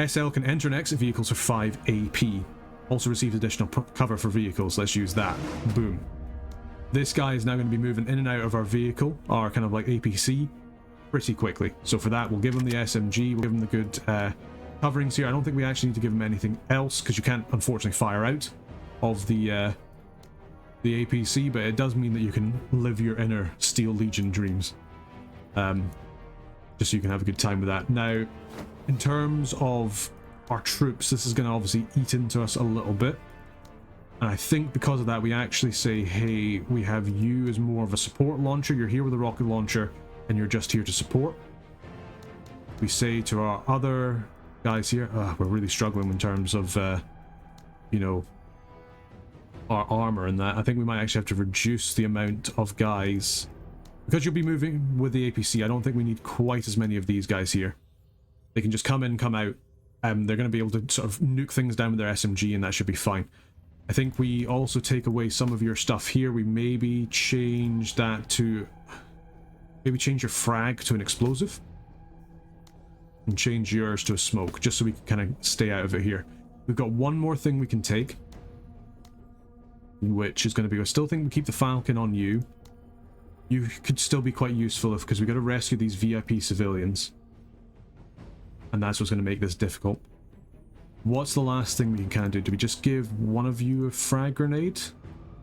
SL can enter and exit vehicles for 5 AP. Also receives additional cover for vehicles. Let's use that. Boom. This guy is now going to be moving in and out of our vehicle, our kind of like APC, pretty quickly. So for that, we'll give him the SMG, we'll give him the good coverings here. I don't think we actually need to give him anything else, because you can't unfortunately fire out of the APC, but it does mean that you can live your inner Steel Legion dreams. Just so you can have a good time with that. Now, in terms of our troops, this is going to obviously eat into us a little bit. And I think because of that, we actually say, hey, we have you as more of a support launcher. You're here with a rocket launcher, and you're just here to support. We say to our other guys here, we're really struggling in terms of, you know, our armor and that. I think we might actually have to reduce the amount of guys. Because you'll be moving with the APC, I don't think we need quite as many of these guys here. They can just come in, come out. They're going to be able to sort of nuke things down with their SMG, and that should be fine. I think we also take away some of your stuff here. We maybe change that to... Maybe change your frag to an explosive. And change yours to a smoke, just so we can kind of stay out of it here. We've got one more thing we can take, which is going to be... I still think we keep the Falcon on you. You could still be quite useful because we've got to rescue these VIP civilians. And that's what's going to make this difficult. What's the last thing we can kind of do? Do we just give one of you a frag grenade?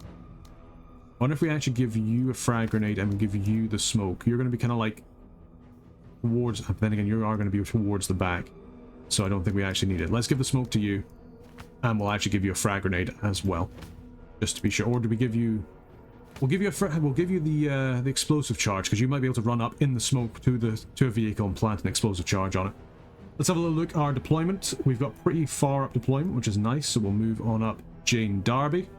I wonder if we actually give you a frag grenade and we give you the smoke. You're going to be kind of like towards... Then again, you are going to be towards the back. So I don't think we actually need it. Let's give the smoke to you. And we'll actually give you a frag grenade as well. Just to be sure. Or do we give you... We'll give you the explosive charge, because you might be able to run up in the smoke to a vehicle and plant an explosive charge on it. Let's have a little look at our deployment. We've got pretty far up deployment, which is nice, so we'll move on up Jane Darby.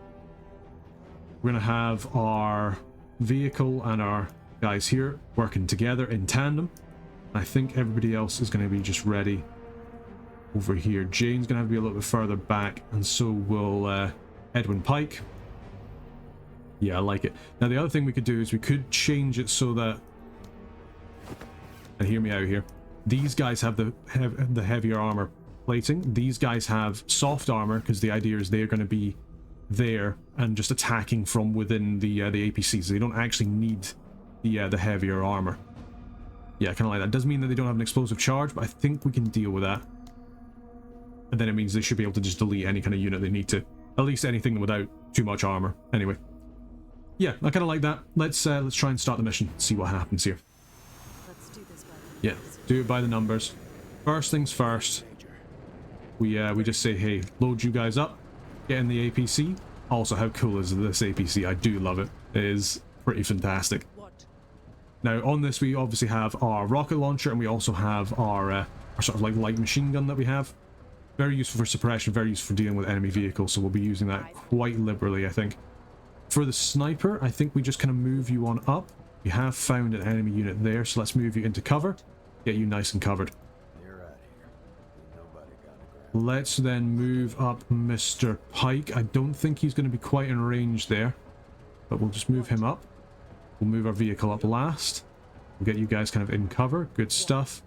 We're going to have our vehicle and our guys here working together in tandem. I think everybody else is going to be just ready over here. Jane's going to have to be a little bit further back, and so will Edwin Pike. Yeah, I like it. Now, the other thing we could do is we could change it so that... And hear me out here. These guys have the heavier armor plating. These guys have soft armor, because the idea is they're going to be there and just attacking from within the APCs. They don't actually need the heavier armor. Yeah, kind of like that. Doesn't mean that they don't have an explosive charge, but I think we can deal with that. And then it means they should be able to just delete any kind of unit they need to. At least anything without too much armor. Anyway. Yeah, I kind of like that. Let's try and start the mission. See what happens here. Let's do this by Yeah, do it by the numbers. First things first. We just say, hey, load you guys up. Get in the APC. Also, how cool is this APC? I do love it. It is pretty fantastic. What? Now, on this, we obviously have our rocket launcher, and we also have our sort of like light machine gun that we have. Very useful for suppression, very useful for dealing with enemy vehicles, so we'll be using that quite liberally, I think. For the sniper, I think we just kind of move you on up. We have found an enemy unit there, so let's move you into cover. Get you nice and covered. Let's then move up Mr. Pike. I don't think he's going to be quite in range there, but we'll just move him up. We'll move our vehicle up last. We'll get you guys kind of in cover. Good stuff.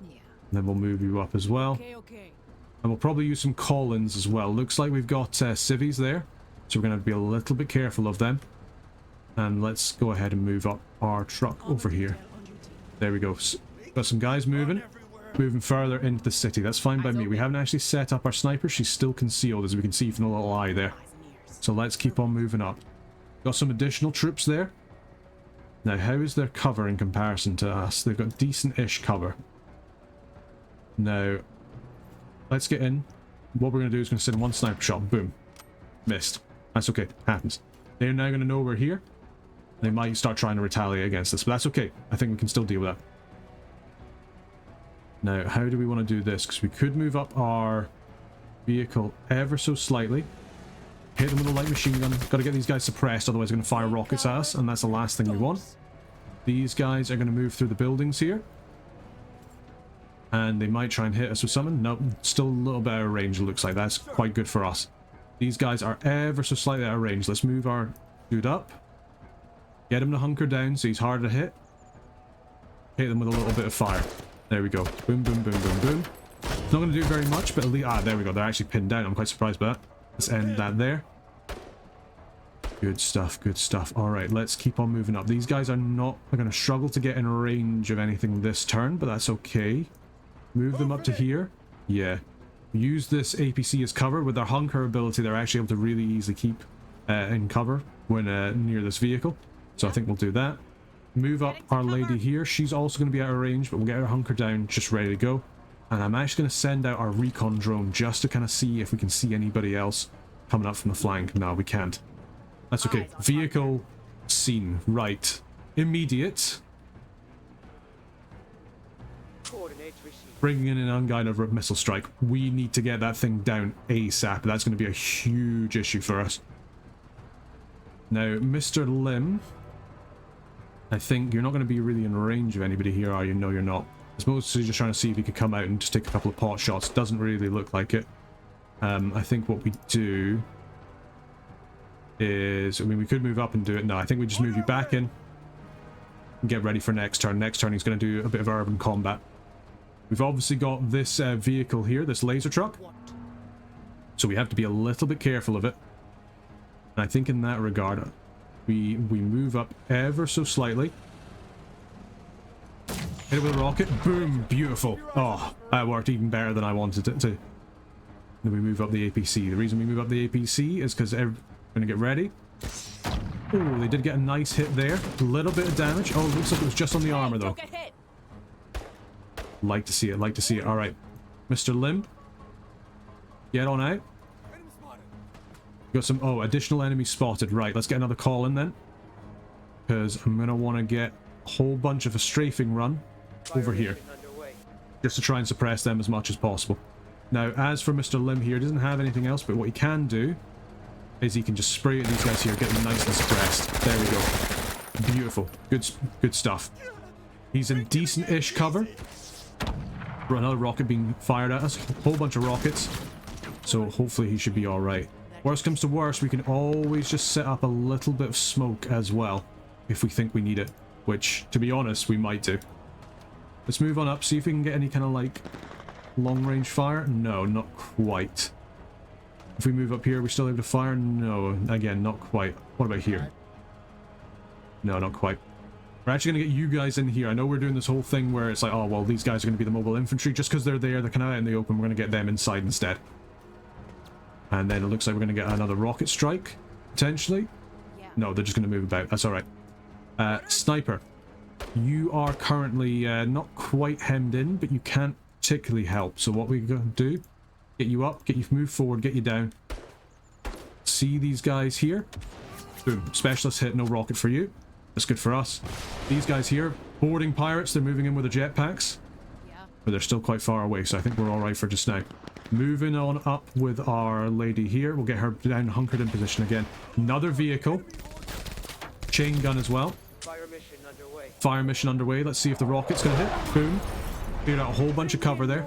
Yeah. And then we'll move you up as well. Okay. And we'll probably use some call-ins as well. Looks like we've got civvies there, so we're going to have to be a little bit careful of them. And let's go ahead and move up our truck over here. There we go. Got some guys moving further into the city. That's fine by me. We haven't actually set up our sniper. She's still concealed, as we can see from the little eye there. So let's keep on moving up. Got some additional troops there. Now, how is their cover in comparison to us? They've got decent-ish cover. Now, let's get in. What we're going to do is going to send one sniper shot. Boom. Missed. That's okay. Happens. They're now going to know we're here. They might start trying to retaliate against us, but that's okay. I think we can still deal with that. Now, how do we want to do this? Because we could move up our vehicle ever so slightly. Hit them with a light machine gun. Got to get these guys suppressed, otherwise they're going to fire rockets at us, and that's the last thing we want. These guys are going to move through the buildings here. And they might try and hit us with something. Nope, still a little bit out of range, it looks like. That's quite good for us. These guys are ever so slightly out of range. Let's move our dude up. Get him to hunker down so he's harder to hit. Hit them with a little bit of fire. There we go. Boom, boom, boom, boom, boom. It's not going to do very much, but at least... Ah, there we go. They're actually pinned down. I'm quite surprised by that. Let's end that there. Good stuff, good stuff. Alright, let's keep on moving up. These guys are not... They're going to struggle to get in range of anything this turn, but that's okay. Move them up to here. Yeah. Use this APC as cover. With their hunker ability, they're actually able to really easily keep in cover when near this vehicle. So I think we'll do that. Move up our lady here. She's also going to be out of range, but we'll get her hunker down, just ready to go. And I'm actually going to send out our recon drone just to kind of see if we can see anybody else coming up from the flank. No, we can't. That's okay. Vehicle seen. Right. Immediate. Bringing in an unguided missile strike. We need to get that thing down ASAP. That's going to be a huge issue for us. Now, Mr. Lim, I think you're not going to be really in range of anybody here, are you? No, you're not. It's mostly just trying to see if he could come out and just take a couple of pot shots. Doesn't really look like it. I think what we do is... I mean, we could move up and do it. No, I think we just move you back in and get ready for next turn. Next turn, he's going to do a bit of urban combat. We've obviously got this vehicle here, this laser truck. So we have to be a little bit careful of it. And I think in that regard, we move up ever so slightly. Hit it with a rocket. Boom. Beautiful. Oh, that worked even better than I wanted it to. Then we move up the APC. The reason we move up the APC is because we're going to get ready. Oh, they did get a nice hit there. A little bit of damage. Oh, it looks like it was just on the armor, though. Like to see it. Like to see it. All right. Mr. Lim. Get on out. Got some... Oh, additional enemies spotted. Right, let's get another call in then. Because I'm going to want to get a whole bunch of a strafing run over here. Just to try and suppress them as much as possible. Now, as for Mr. Lim here, he doesn't have anything else, but what he can do is he can just spray at these guys here, get them nice and suppressed. There we go. Beautiful. Good stuff. He's in decent-ish cover. For another rocket being fired at us. A whole bunch of rockets. So hopefully he should be alright. Worst comes to worst, we can always just set up a little bit of smoke as well. If we think we need it. Which, to be honest, we might do. Let's move on up, see if we can get any kind of, like, long-range fire. No, not quite. If we move up here, we're still able to fire? No, again, not quite. What about here? No, not quite. We're actually going to get you guys in here. I know we're doing this whole thing where it's like, oh, well, these guys are going to be the mobile infantry. Just because they're there, they're kind of out in the open, we're going to get them inside instead. And then it looks like we're going to get another rocket strike, potentially. Yeah. No, they're just going to move about. That's alright. Sniper. You are currently not quite hemmed in, but you can't particularly help. So what we're going to do, get you up, get you moved forward, get you down. See these guys here? Boom. Specialist hit, no rocket for you. That's good for us. These guys here, boarding pirates, they're moving in with the jetpacks. Yeah. But they're still quite far away, so I think we're alright for just now. Moving on up with our lady here. We'll get her down hunkered in position again. Another vehicle. Chain gun as well. Fire mission underway. Fire mission underway. Let's see if the rocket's going to hit. Boom. Cleared out a whole bunch of cover there.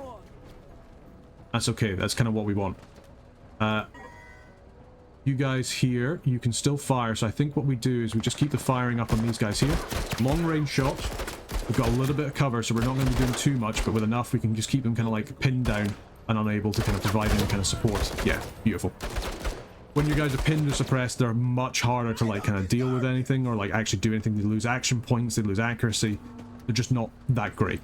That's okay. That's kind of what we want. You guys here, you can still fire. So I think what we do is we just keep the firing up on these guys here. Long range shot. We've got a little bit of cover, so we're not going to be doing too much, but with enough, we can just keep them kind of like pinned down and unable to kind of provide any kind of support. Yeah, beautiful. When you guys are pinned or suppressed, they're much harder to like kind of deal with anything or like actually do anything. They lose action points, they lose accuracy. They're just not that great.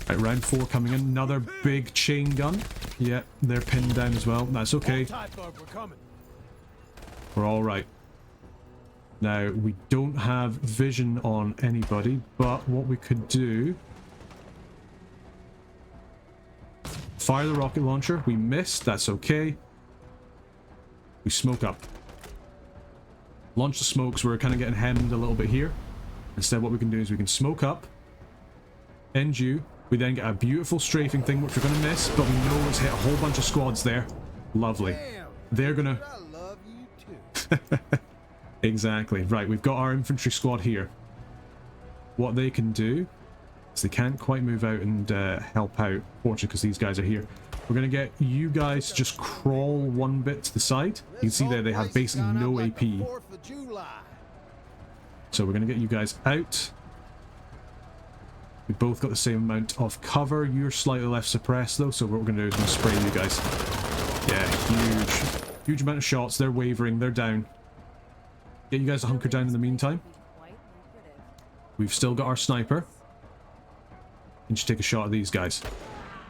Right, round 4 coming in. Another big chain gun. Yeah, they're pinned down as well. That's okay. We're all right. Now, we don't have vision on anybody, but what we could do... Fire the rocket launcher. We missed. That's okay. We smoke up. Launch the smokes. We're kind of getting hemmed a little bit here. Instead, what we can do is we can smoke up. End you. We then get a beautiful strafing thing, which we're going to miss, but we know it's hit a whole bunch of squads there. Lovely. They're going to... Exactly. Right, we've got our infantry squad here. What they can do is they can't quite move out and help out, fortunately, because these guys are here. We're going to get you guys to just crawl one bit to the side. You can see there they have basically no AP. So we're going to get you guys out. We've both got the same amount of cover. You're slightly left suppressed though, so what we're going to do is we're going to spray you guys. Yeah, huge amount of shots. They're wavering, they're down. Get you guys to hunker down in the meantime. We've still got our sniper. And just take a shot at these guys.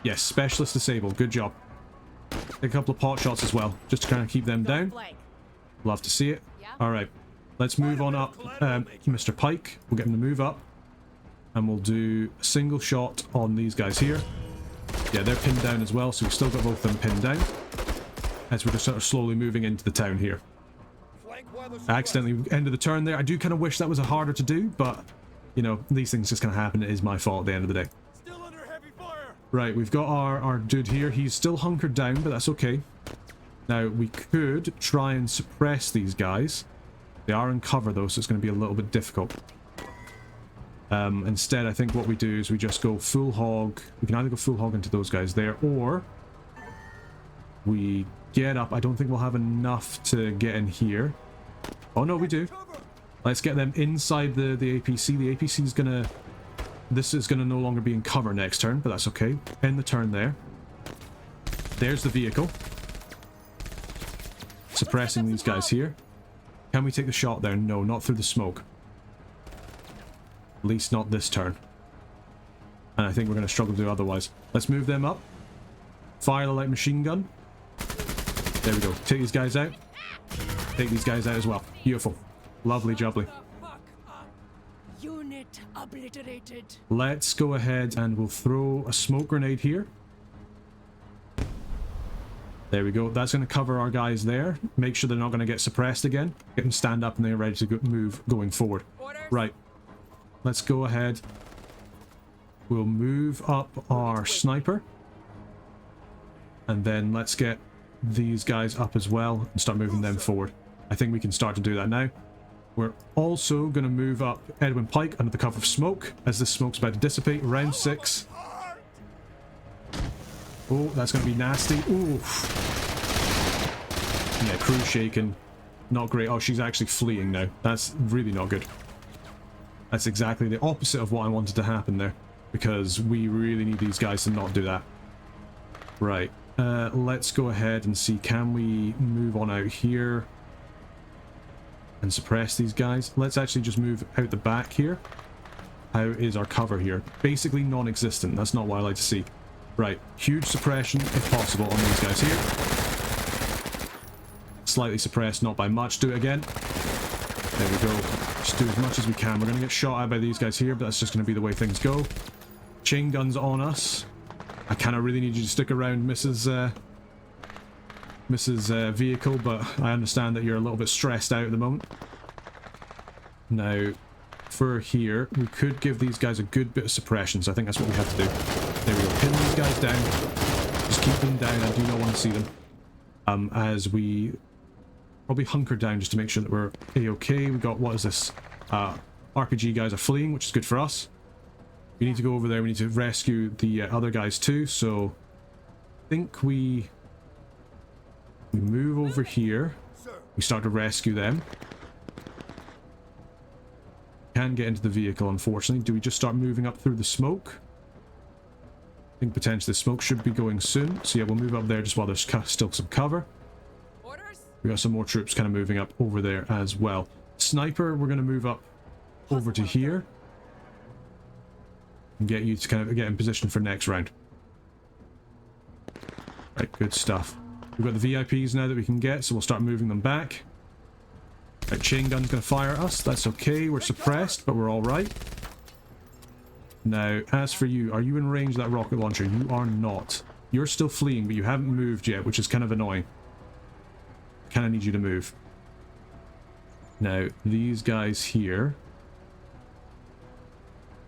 Yes, specialist disabled. Good job. Take a couple of pot shots as well, just to kind of keep them down. Love to see it. Alright, let's move on up Mr. Pike. We'll get him to move up. And we'll do a single shot on these guys here. Yeah, they're pinned down as well, so we've still got both of them pinned down. As we're just sort of slowly moving into the town here. I accidentally ended the turn there. I do kind of wish that was harder to do, but, you know, these things just kind of happen. It is my fault at the end of the day. Still under heavy fire. Right, we've got our dude here. He's still hunkered down, but that's okay. Now, we could try and suppress these guys. They are in cover, though, so it's going to be a little bit difficult. Instead, I think what we do is we just go full hog. We can either go full hog into those guys there, or we get up. I don't think we'll have enough to get in here. Oh, no, we do. Let's get them inside the APC. The APC is going to... This is going to no longer be in cover next turn, but that's okay. End the turn there. There's the vehicle. Suppressing these guys here. Can we take the shot there? No, not through the smoke. At least not this turn. And I think we're going to struggle to do otherwise. Let's move them up. Fire the light machine gun. There we go. Take these guys out. Take these guys out as well. Beautiful. Lovely jubbly. Unit obliterated. Let's go ahead and we'll throw a smoke grenade here. There we go. That's going to cover our guys there. Make sure they're not going to get suppressed again. Get them stand up and they're ready to move going forward. Right. Let's go ahead. We'll move up our sniper. And then let's get these guys up as well and start moving them forward. I think we can start to do that now. We're also going to move up Edwin Pike under the cover of smoke as this smoke's about to dissipate. Round 6. Oh, that's going to be nasty. Ooh. Yeah, crew shaken. Not great. Oh, she's actually fleeing now. That's really not good. That's exactly the opposite of what I wanted to happen there. Because we really need these guys to not do that. Right. Let's go ahead and see. Can we move on out here? And suppress these guys? Let's actually just move out the back here. How is our cover here? Basically non-existent. That's not what I like to see. Right. Huge suppression, if possible, on these guys here. Slightly suppressed, not by much. Do it again. There we go. Just do as much as we can. We're going to get shot at by these guys here, but that's just going to be the way things go. Chain guns on us. I kind of really need you to stick around, Mrs. Vehicle, but I understand that you're a little bit stressed out at the moment. Now, for here, we could give these guys a good bit of suppression, so I think that's what we have to do. There we go. Pin these guys down. Just keep them down. I do not want to see them. As we probably hunker down just to make sure that we're A-okay. We got, what is this? RPG guys are fleeing, which is good for us. We need to go over there. We need to rescue the other guys too, so I think we move over here. We start to rescue them. Can't get into the vehicle, unfortunately. Do we just start moving up through the smoke? I think potentially the smoke should be going soon. So yeah, we'll move up there just while there's still some cover. We got some more troops kind of moving up over there as well. Sniper, we're going to move up over to here. And get you to kind of get in position for next round. Right, good stuff. We've got the VIPs now that we can get, so we'll start moving them back. Right, chain gun's going to fire at us. That's okay. We're suppressed, but we're all right. Now, as for you, are you in range of that rocket launcher? You are not. You're still fleeing, but you haven't moved yet, which is kind of annoying. Kind of need you to move. Now, these guys here.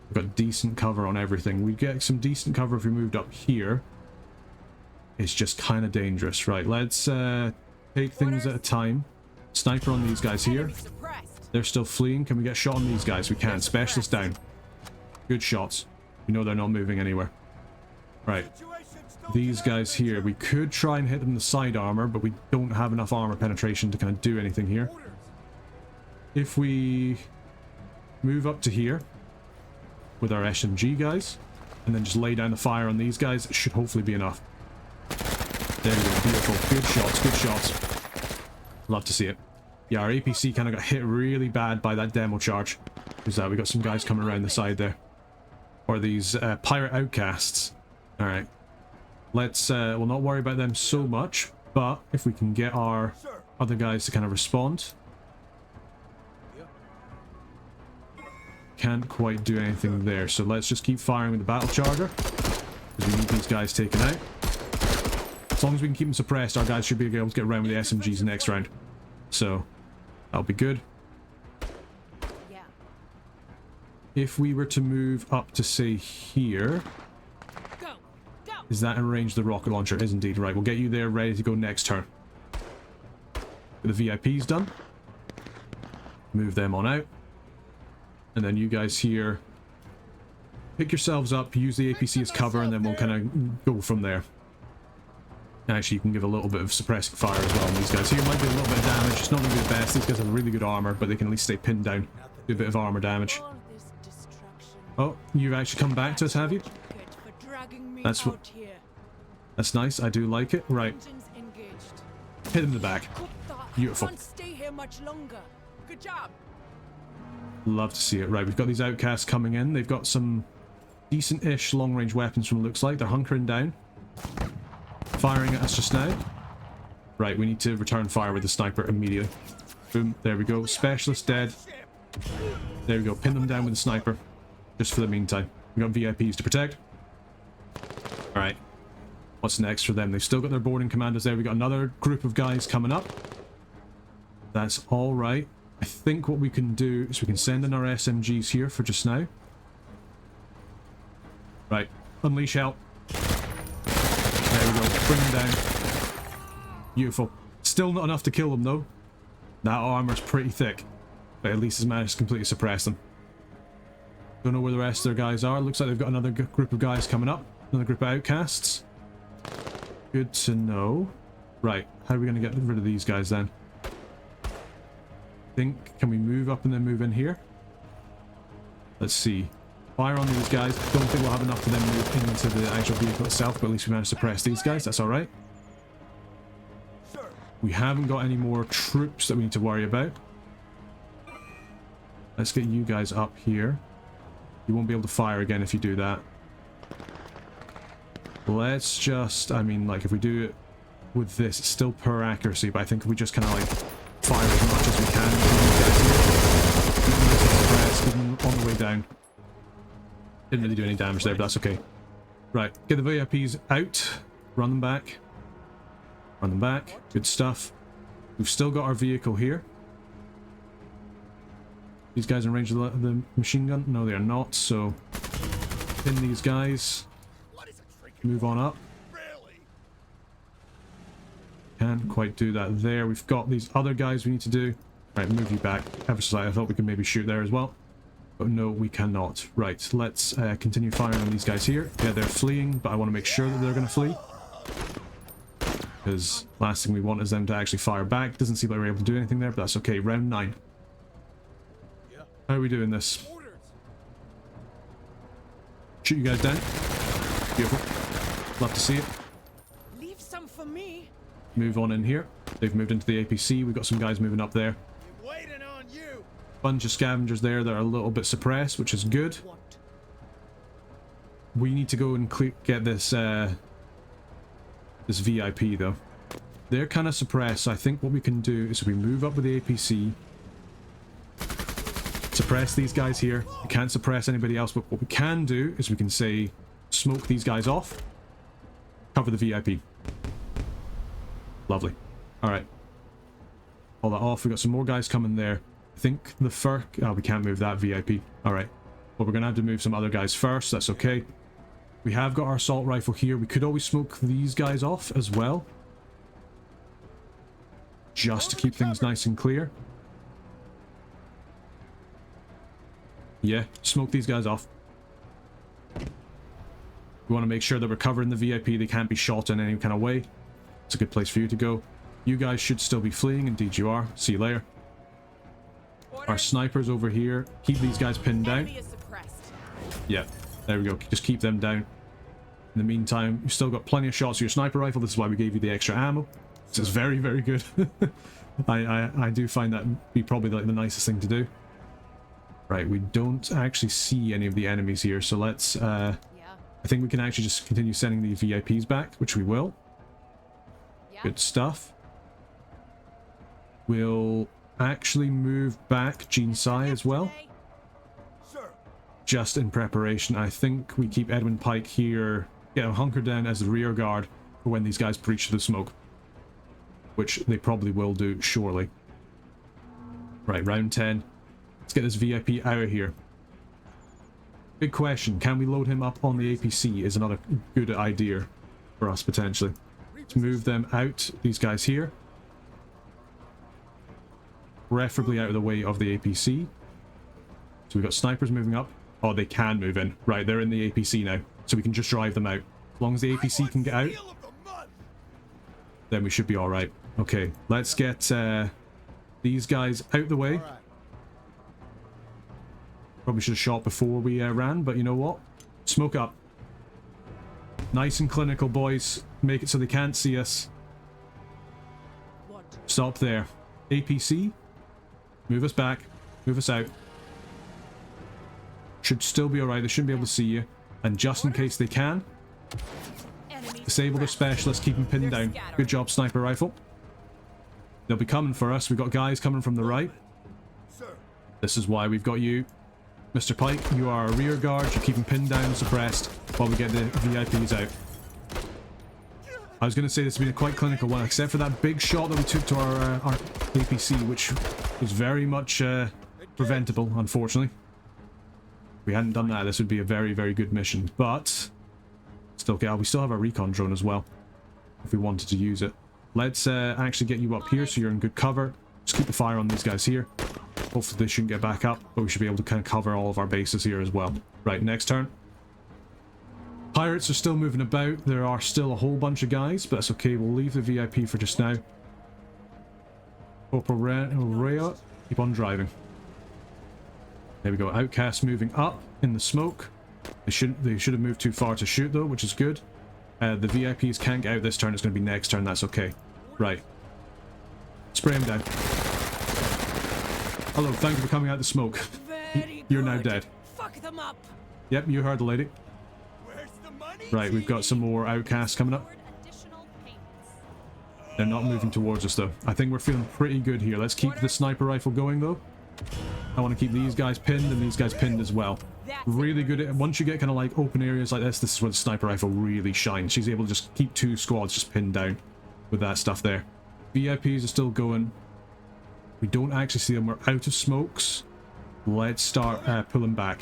We've got decent cover on everything. We'd get some decent cover if we moved up here. It's just kind of dangerous. Right, let's take things at a time. Sniper on these guys here. Enemy suppressed. They're still fleeing. Can we get a shot on these guys? We can. Specialist down. Good shots. You know they're not moving anywhere. Right. These guys here, we could try and hit them in the side armor, but we don't have enough armor penetration to kind of do anything here. If we move up to here with our SMG guys, and then just lay down the fire on these guys, it should hopefully be enough. There we go. Beautiful. Good shots. Good shots. Love to see it. Yeah, our APC kind of got hit really bad by that demo charge. Who's that? We got some guys coming around the side there. Or these pirate outcasts. Alright. Let's, we'll not worry about them so much, but if we can get our other guys to kind of respond. Can't quite do anything there, so let's just keep firing with the battle charger. Because we need these guys taken out. As long as we can keep them suppressed, our guys should be able to get around with the SMGs next round. So, that'll be good. Yeah. If we were to move up to, say, here... Go. Go. Is that in range of the rocket launcher? It is indeed. Right, we'll get you there ready to go next turn. Get the VIPs done. Move them on out. And then you guys here, pick yourselves up, use the APC as cover, and then we'll kind of go from there. Actually, you can give a little bit of suppressing fire as well on these guys. Here might be a little bit of damage. It's not going to be the best. These guys have really good armor, but they can at least stay pinned down. Do a bit of armor damage. All this destruction. Oh, you've actually come back to us, have you? For dragging me That's what- out here. That's nice. I do like it. Right, Engines engaged. hit him in the back. Cook that. Beautiful. Can't stay here much longer. Good job. Love to see it. Right, we've got these outcasts coming in. They've got some decent-ish long-range weapons from what it looks like. They're hunkering down. Firing at us just now. Right, we need to return fire with the sniper immediately. Boom, there we go. Specialist dead. There we go. Pin them down with the sniper. Just for the meantime. We got VIPs to protect. Alright. What's next for them? They've still got their boarding commanders there. We got another group of guys coming up. That's alright. I think what we can do is we can send in our SMGs here for just now. Right. Unleash help. There we go. Bring them down. Beautiful. Still not enough to kill them though. That armor's pretty thick. But at least it's managed to completely suppress them. Don't know where the rest of their guys are. Looks like they've got another group of guys coming up. Another group of outcasts. Good to know. Right. How are we going to get rid of these guys then? Can we move up and then move in here? Let's see. Fire on these guys. Don't think we'll have enough to then move into the actual vehicle itself, but at least we managed to suppress these guys. That's alright. We haven't got any more troops that we need to worry about. Let's get you guys up here. You won't be able to fire again if you do that. Let's just, I mean, like, if we do it with this, it's still per accuracy, but I think if we just kind of, like, fire as much as we can. Keep them on the way down. Didn't really do any damage there, but that's okay. Right, get the VIPs out. Run them back. Run them back. Good stuff. We've still got our vehicle here. These guys in range of the machine gun? No, they are not, so pin these guys. Move on up. Can't quite do that there. We've got these other guys we need to do. Right, move you back. Ever so slightly. I thought we could maybe shoot there as well. But no, we cannot. Right, let's continue firing on these guys here. Yeah, they're fleeing, but I want to make sure that they're going to flee. Because last thing we want is them to actually fire back. Doesn't seem like we're able to do anything there, but that's okay. Round 9. How are we doing this? Shoot you guys down. Beautiful. Love to see it. Leave some for me. Move on in here. They've moved into the APC. We've got some guys moving up there. Waiting on you. Bunch of scavengers there that are a little bit suppressed, which is good. What? We need to go and get this this VIP though. They're kind of suppressed, so I think what we can do is we move up with the APC. Suppress these guys here. We can't suppress anybody else, but what we can do is we can say smoke these guys off. Cover the VIP. Lovely. Alright. Pull that off. We've got some more guys coming there. I think the fur... Oh, we can't move that VIP. Alright. Well, we're going to have to move some other guys first. That's okay. We have got our assault rifle here. We could always smoke these guys off as well. just to keep things nice and clear. Yeah, smoke these guys off. We want to make sure that we're covering the VIP. They can't be shot in any kind of way. It's a good place for you to go. You guys should still be fleeing. Indeed you are. See you later. Our snipers over here. Keep these guys pinned down. Yeah, there we go. Just keep them down. In the meantime, you've still got plenty of shots with your sniper rifle. This is why we gave you the extra ammo. This is very, very good. I do find that be probably like the nicest thing to do. Right, we don't actually see any of the enemies here, so let's I think we can actually just continue sending the VIPs back, which we will. Good stuff. We'll actually move back Gene Sai as well. Just in preparation. I think we keep Edwin Pike here, get a hunker down as the rear guard for when these guys breach the smoke. Which they probably will do shortly. Right, round 10. Let's get this VIP out of here. Big question, can we load him up on the APC is another good idea for us potentially. Let's move them out, these guys here. Preferably out of the way of the APC. So we've got snipers moving up. Oh, they can move in. Right, they're in the APC now. So we can just drive them out. As long as the APC can get out, then we should be alright. Okay, let's get these guys out the way. Probably should have shot before we ran, but you know what? Smoke up. Nice and clinical, boys. Make it so they can't see us. Stop there. APC. Move us back. Move us out. Should still be alright. They shouldn't be able to see you. And just in case they can, disable their specialist. Keep them pinned down. Good job, sniper rifle. They'll be coming for us. We've got guys coming from the right. This is why we've got you. Mr. Pike, you are a rear guard. You keep them pinned down and suppressed while we get the VIPs out. I was going to say this has been a quite clinical one, except for that big shot that we took to our APC, which was very much preventable, unfortunately. If we hadn't done that, this would be a very, very good mission. But still, we still have our recon drone as well, if we wanted to use it. Let's actually get you up here so you're in good cover. Just keep the fire on these guys here. Hopefully they shouldn't get back up, but we should be able to kind of cover all of our bases here as well. Right, next turn. Pirates are still moving about. There are still a whole bunch of guys, but that's okay. We'll leave the VIP for just now. Corporal Rea, keep on driving. There we go. Outcast moving up in the smoke. They should have moved too far to shoot though, which is good. The VIPs can't get out this turn. It's going to be next turn. That's okay. Right. Spray him down. Hello, thank you for coming out the smoke. You're now dead. Fuck them up. Yep, you heard the lady. Where's the money? Right, we've got some more outcasts coming up. They're not moving towards us though. I think we're feeling pretty good here. Let's keep the sniper rifle going though. I want to keep these guys pinned and these guys pinned as well. Really good at, once you get kind of like open areas like this is where the sniper rifle really shines. She's able to just keep two squads just pinned down with that stuff there. VIPs are still going. We don't actually see them. We're out of smokes. Let's start pulling back.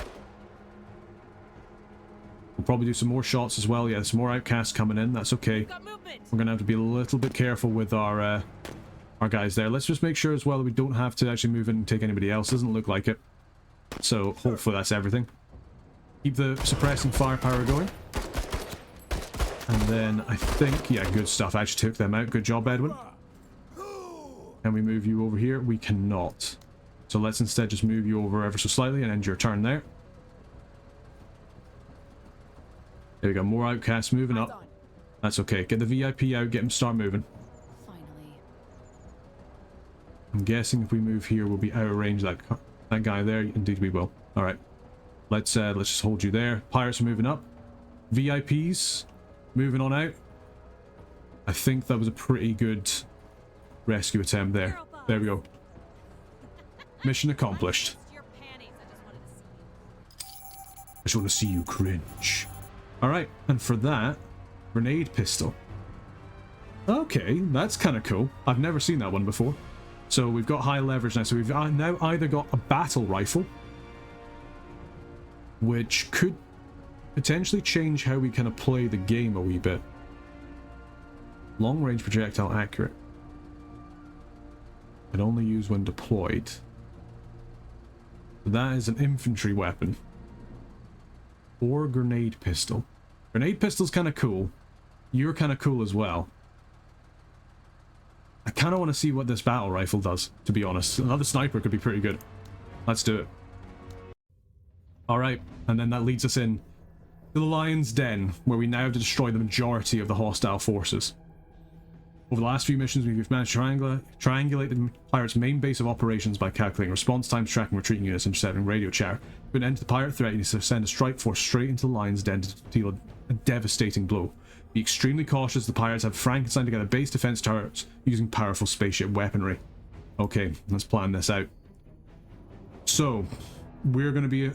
We'll probably do some more shots as well. Yeah, there's more outcasts coming in. That's okay. We're going to have to be a little bit careful with our guys there. Let's just make sure as well that we don't have to actually move in and take anybody else. Doesn't look like it. So hopefully that's everything. Keep the suppressing firepower going. And then I think, yeah, good stuff. I actually took them out. Good job, Edwin. Can we move you over here? We cannot. So let's instead just move you over ever so slightly and end your turn there. There we go. More outcasts moving up. That's okay. Get the VIP out. Get them start moving. Finally. I'm guessing if we move here, we'll be out of range of that guy there. Indeed, we will. All right. Let's just hold you there. Pirates are moving up. VIPs moving on out. I think that was a pretty good rescue attempt there. There we go. Mission accomplished. I just want to see you cringe. Alright, and for that, grenade pistol. Okay, that's kind of cool. I've never seen that one before. So we've got high leverage now. So we've now either got a battle rifle, which could potentially change how we kind of play the game a wee bit. Long range projectile accurate. Can only use when deployed. That is an infantry weapon. Or grenade pistol. Grenade pistol's kind of cool. You're kind of cool as well. I kind of want to see what this battle rifle does, to be honest. Another sniper could be pretty good. Let's do it. Alright, and then that leads us in to the Lion's Den, where we now have to destroy the majority of the hostile forces. Over the last few missions, we've managed to triangulate the pirates' main base of operations by calculating response times, tracking retreating units, intercepting radio chatter. Put an end to the pirate threat, you need to send a strike force straight into the Lion's Den to deal a devastating blow. Be extremely cautious, the pirates have Frankenstein together base defense turrets using powerful spaceship weaponry. Okay, let's plan this out. So, we're going to be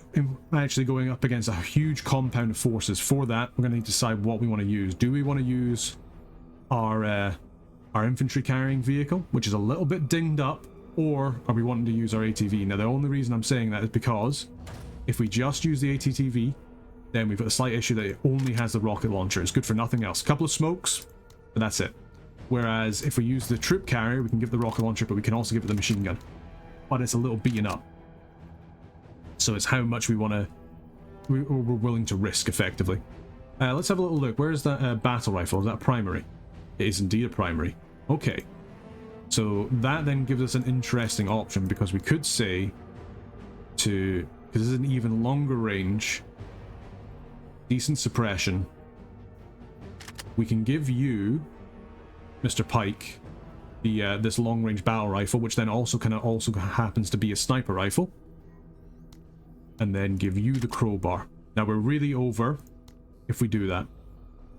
actually going up against a huge compound of forces. For that, we're going to need to decide what we want to use. Do we want to use our infantry carrying vehicle, which is a little bit dinged up, or are we wanting to use our ATV? Now, the only reason I'm saying that is because if we just use the ATV, then we've got a slight issue that it only has the rocket launcher. It's good for nothing else. A couple of smokes, but that's it. Whereas if we use the troop carrier, we can give the rocket launcher, but we can also give it the machine gun. But it's a little beaten up. So it's how much we're willing to risk, effectively. Let's have a little look. Where is that battle rifle? Is that a primary? It is indeed a primary. Okay. So that then gives us an interesting option, because we could say to... because this is an even longer range, decent suppression. We can give you, Mr. Pike, the this long-range battle rifle, which then also happens to be a sniper rifle, and then give you the crowbar. Now we're really over if we do that.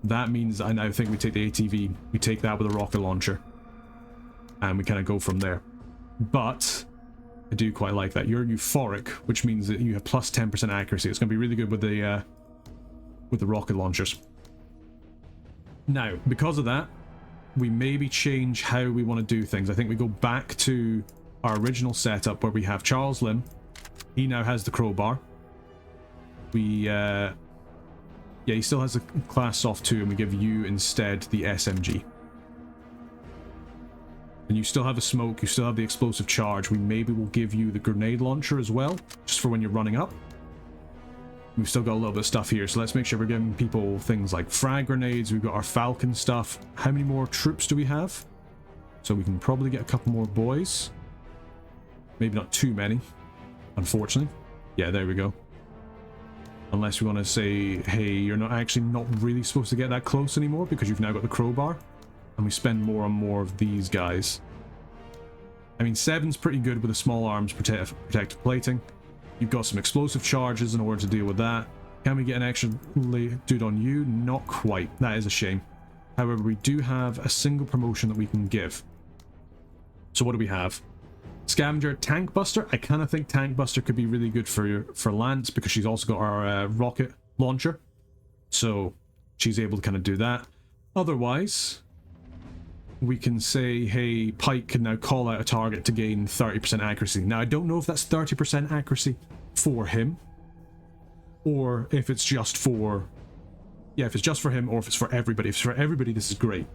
That means I now think we take the ATV, we take that with a rocket launcher, and we kind of go from there. But I do quite like that. You're euphoric, which means that you have plus 10% accuracy. It's going to be really good with the rocket launchers. Now, because of that, we maybe change how we want to do things. I think we go back to our original setup where we have Charles Lim. He now has the crowbar. Yeah, he still has the class soft 2, and we give you instead the SMG. And you still have the smoke, you still have the explosive charge. We maybe will give you the grenade launcher as well, just for when you're running up. We've still got a little bit of stuff here, so let's make sure we're giving people things like frag grenades. We've got our Falcon stuff. How many more troops do we have? So we can probably get a couple more boys. Maybe not too many, unfortunately. Yeah, there we go. Unless we want to say, hey, you're not really supposed to get that close anymore because you've now got the crowbar. And we spend more and more of these guys. I mean, 7's pretty good with the small arms protective plating. You've got some explosive charges in order to deal with that. Can we get an extra dude on you? Not quite. That is a shame. However, we do have a single promotion that we can give. So what do we have? Scavenger, Tank Buster. I kind of think Tank Buster could be really good for Lance, because she's also got our rocket launcher. So she's able to kind of do that. Otherwise, we can say, hey, Pike can now call out a target to gain 30% accuracy. Now, I don't know if that's 30% accuracy for him, or if it's just for... yeah, if it's just for him, or if it's for everybody. If it's for everybody, this is great.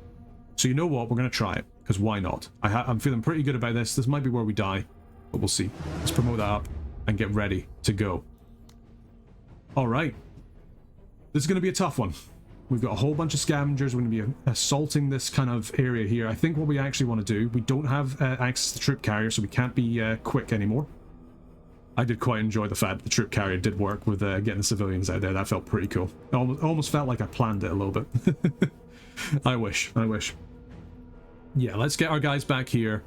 So you know what? We're going to try it, because why not? I'm feeling pretty good about this. This might be where we die, but we'll see. Let's promote that up and get ready to go. Alright. This is going to be a tough one. We've got a whole bunch of scavengers. We're going to be assaulting this kind of area here. I think what we actually want to do, we don't have access to the troop carrier, so we can't be quick anymore. I did quite enjoy the fact that the troop carrier did work with getting the civilians out there. That felt pretty cool. It almost felt like I planned it a little bit. I wish. Yeah, let's get our guys back here.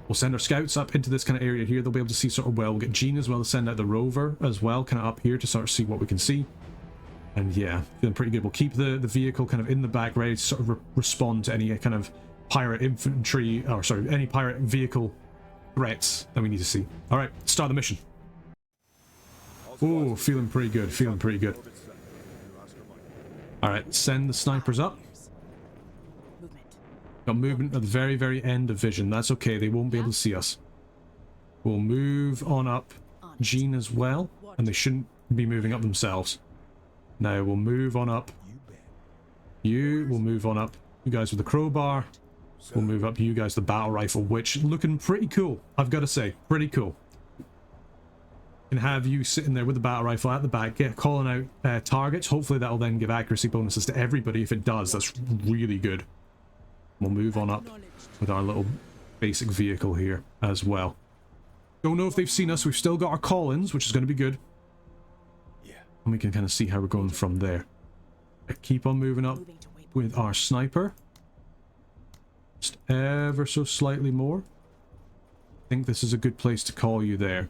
We'll send our scouts up into this kind of area here. They'll be able to see sort of well. We'll get Gene as well to send out the rover as well, kind of up here to sort of see what we can see. And yeah, feeling pretty good. We'll keep the vehicle kind of in the back, ready to sort of respond to any kind of pirate infantry, or sorry, any pirate vehicle threats that we need to see. All right, start the mission. Oh, feeling pretty good. All right, send the snipers up. Got movement at the very, very end of vision. That's okay. They won't be able to see us. We'll move on up Gene as well, and they shouldn't be moving up themselves. Now we'll move on up. You will move on up. You guys with the crowbar. We'll move up you guys the battle rifle, which looking pretty cool. I've got to say, pretty cool. Can have you sitting there with the battle rifle at the back, calling out targets. Hopefully that'll then give accuracy bonuses to everybody. If it does, that's really good. We'll move on up with our little basic vehicle here as well. Don't know if they've seen us. We've still got our call-ins, which is going to be good. Yeah. And we can kind of see how we're going from there. Keep on moving up with our sniper. Just ever so slightly more. I think this is a good place to call you there.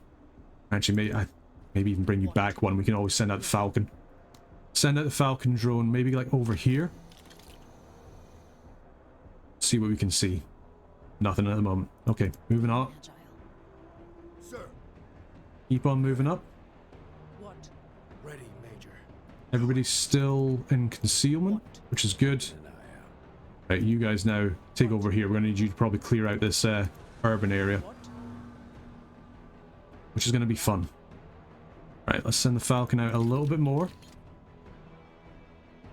Actually, maybe even bring you back one. We can always send out the Falcon. Send out the Falcon drone, maybe like over here. See what we can see. Nothing at the moment. Okay, moving on. Sir. Keep on moving up. What? Ready, Major. Everybody's still in concealment, which is good. Right, you guys now take over here. We're going to need you to probably clear out this urban area, which is going to be fun. Right, let's send the Falcon out a little bit more.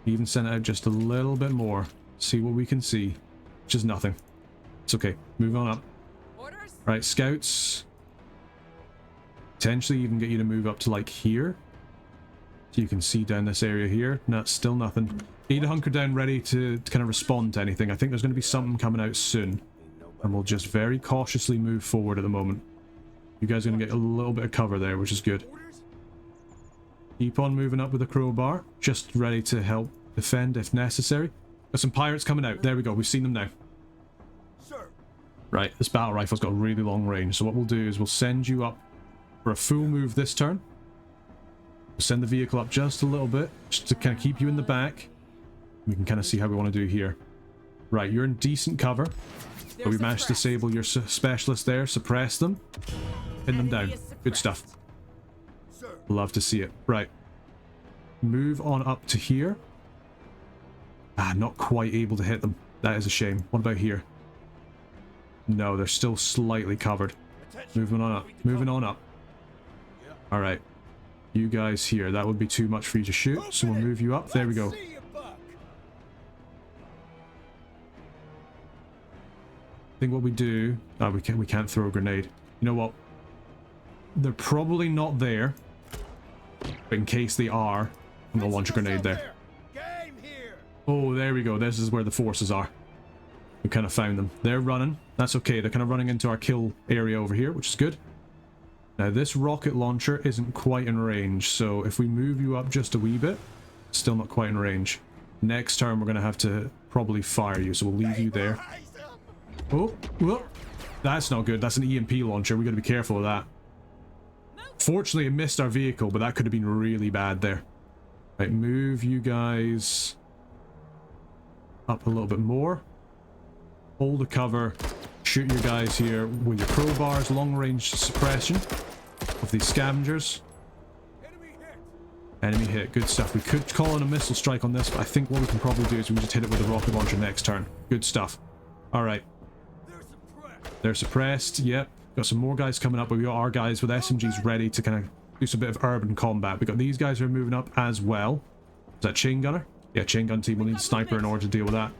Even send it out just a little bit more. See what we can see, which is nothing. It's okay. Move on up. Orders? Right, scouts. Potentially even get you to move up to like here. So you can see down this area here. No, still nothing. Need to hunker down ready to kind of respond to anything. I think there's going to be something coming out soon. And we'll just very cautiously move forward at the moment. You guys are going to get a little bit of cover there, which is good. Keep on moving up with the crowbar. Just ready to help defend if necessary. Got some pirates coming out. There we go. We've seen them now. Sir. Right, this battle rifle's got a really long range. So what we'll do is we'll send you up for a full move this turn. We'll send the vehicle up just a little bit, just to kind of keep you in the back. We can kind of see how we want to do here. Right, you're in decent cover. But we managed to disable your specialist there, suppress them, pin them down. Good stuff. Sir. Love to see it. Right. Move on up to here. Ah, not quite able to hit them. That is a shame. What about here? No, they're still slightly covered. Moving on up. Moving on up. Alright. You guys here. That would be too much for you to shoot, so we'll move you up. There we go. I think what we do... Oh, we can't throw a grenade. You know what? They're probably not there. But in case they are, I'm gonna launch a grenade there. Game here. Oh, there we go. This is where the forces are. We kind of found them. They're running. That's okay. They're kind of running into our kill area over here, which is good. Now, this rocket launcher isn't quite in range, so if we move you up just a wee bit, still not quite in range. Next turn, we're going to have to probably fire you, so we'll leave you there. Oh, whoa. That's not good. That's an EMP launcher. We got to be careful of that. Fortunately, it missed our vehicle, but that could have been really bad there. Right, move you guys up a little bit more. Hold the cover. Shoot your guys here with your crowbars. Long-range suppression of these scavengers. Enemy hit. Good stuff. We could call in a missile strike on this, but I think what we can probably do is we just hit it with a rocket launcher next turn. Good stuff. Alright. They're suppressed. Yep. Got some more guys coming up, but we got our guys with SMGs ready to kind of do some bit of urban combat. We got these guys who are moving up as well. Is that chain gunner? Yeah, chain gun team will need a sniper in order to deal with that.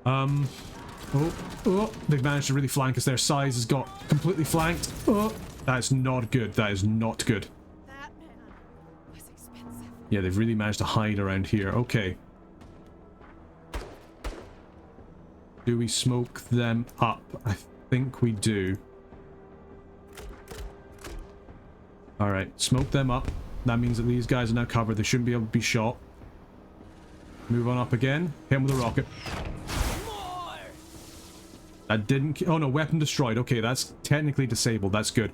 Oh, they've managed to really flank us. Their size has got completely flanked. Oh, that is not good. That is not good. That man was expensive. Yeah, they've really managed to hide around here. Okay. Do we smoke them up? I think we do. Alright, smoke them up. That means that these guys are now covered. They shouldn't be able to be shot. Move on up again. Hit him with a rocket. That didn't... Oh no, weapon destroyed. Okay, that's technically disabled. That's good.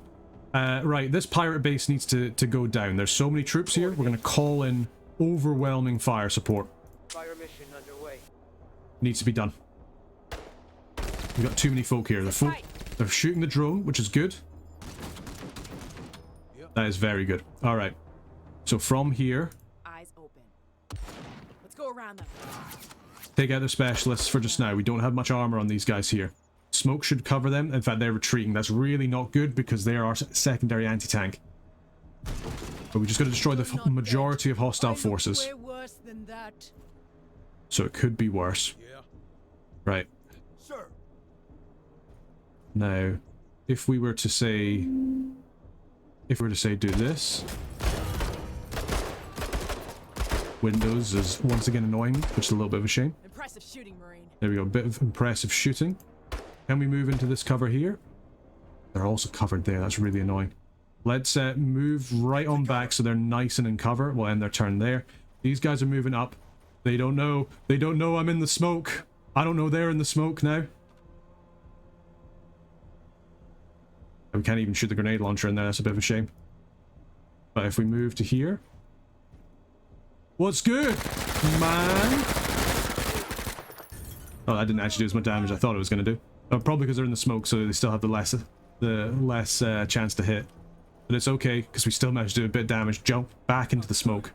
Right, this pirate base needs to go down. There's so many troops here. We're going to call in overwhelming fire support. Fire mission underway. Needs to be done. We've got too many folk here. They're shooting the drone, which is good. That is very good. Alright. So from here... Eyes open. Let's go around them. Take out their specialists for just now. We don't have much armor on these guys here. Smoke should cover them. In fact, they're retreating. That's really not good because they are our secondary anti-tank. But we just got to destroy the majority of hostile forces. Way worse than that. So it could be worse. Right. Now, if we were to say do this, Windows is once again annoying, which is a little bit of a shame. Impressive shooting, Marine. There we go, a bit of impressive shooting. Can we move into this cover here? They're also covered there, that's really annoying. Let's move right on back so they're nice and in cover. We'll end their turn there. These guys are moving up. They don't know. They don't know I'm in the smoke. I don't know they're in the smoke now. We can't even shoot the grenade launcher in there, that's a bit of a shame. But if we move to here... What's good, man? Oh, that didn't actually do as much damage as I thought it was going to do. Probably because they're in the smoke, so they still have the less chance to hit. But it's okay, because we still managed to do a bit of damage. Jump back into the smoke.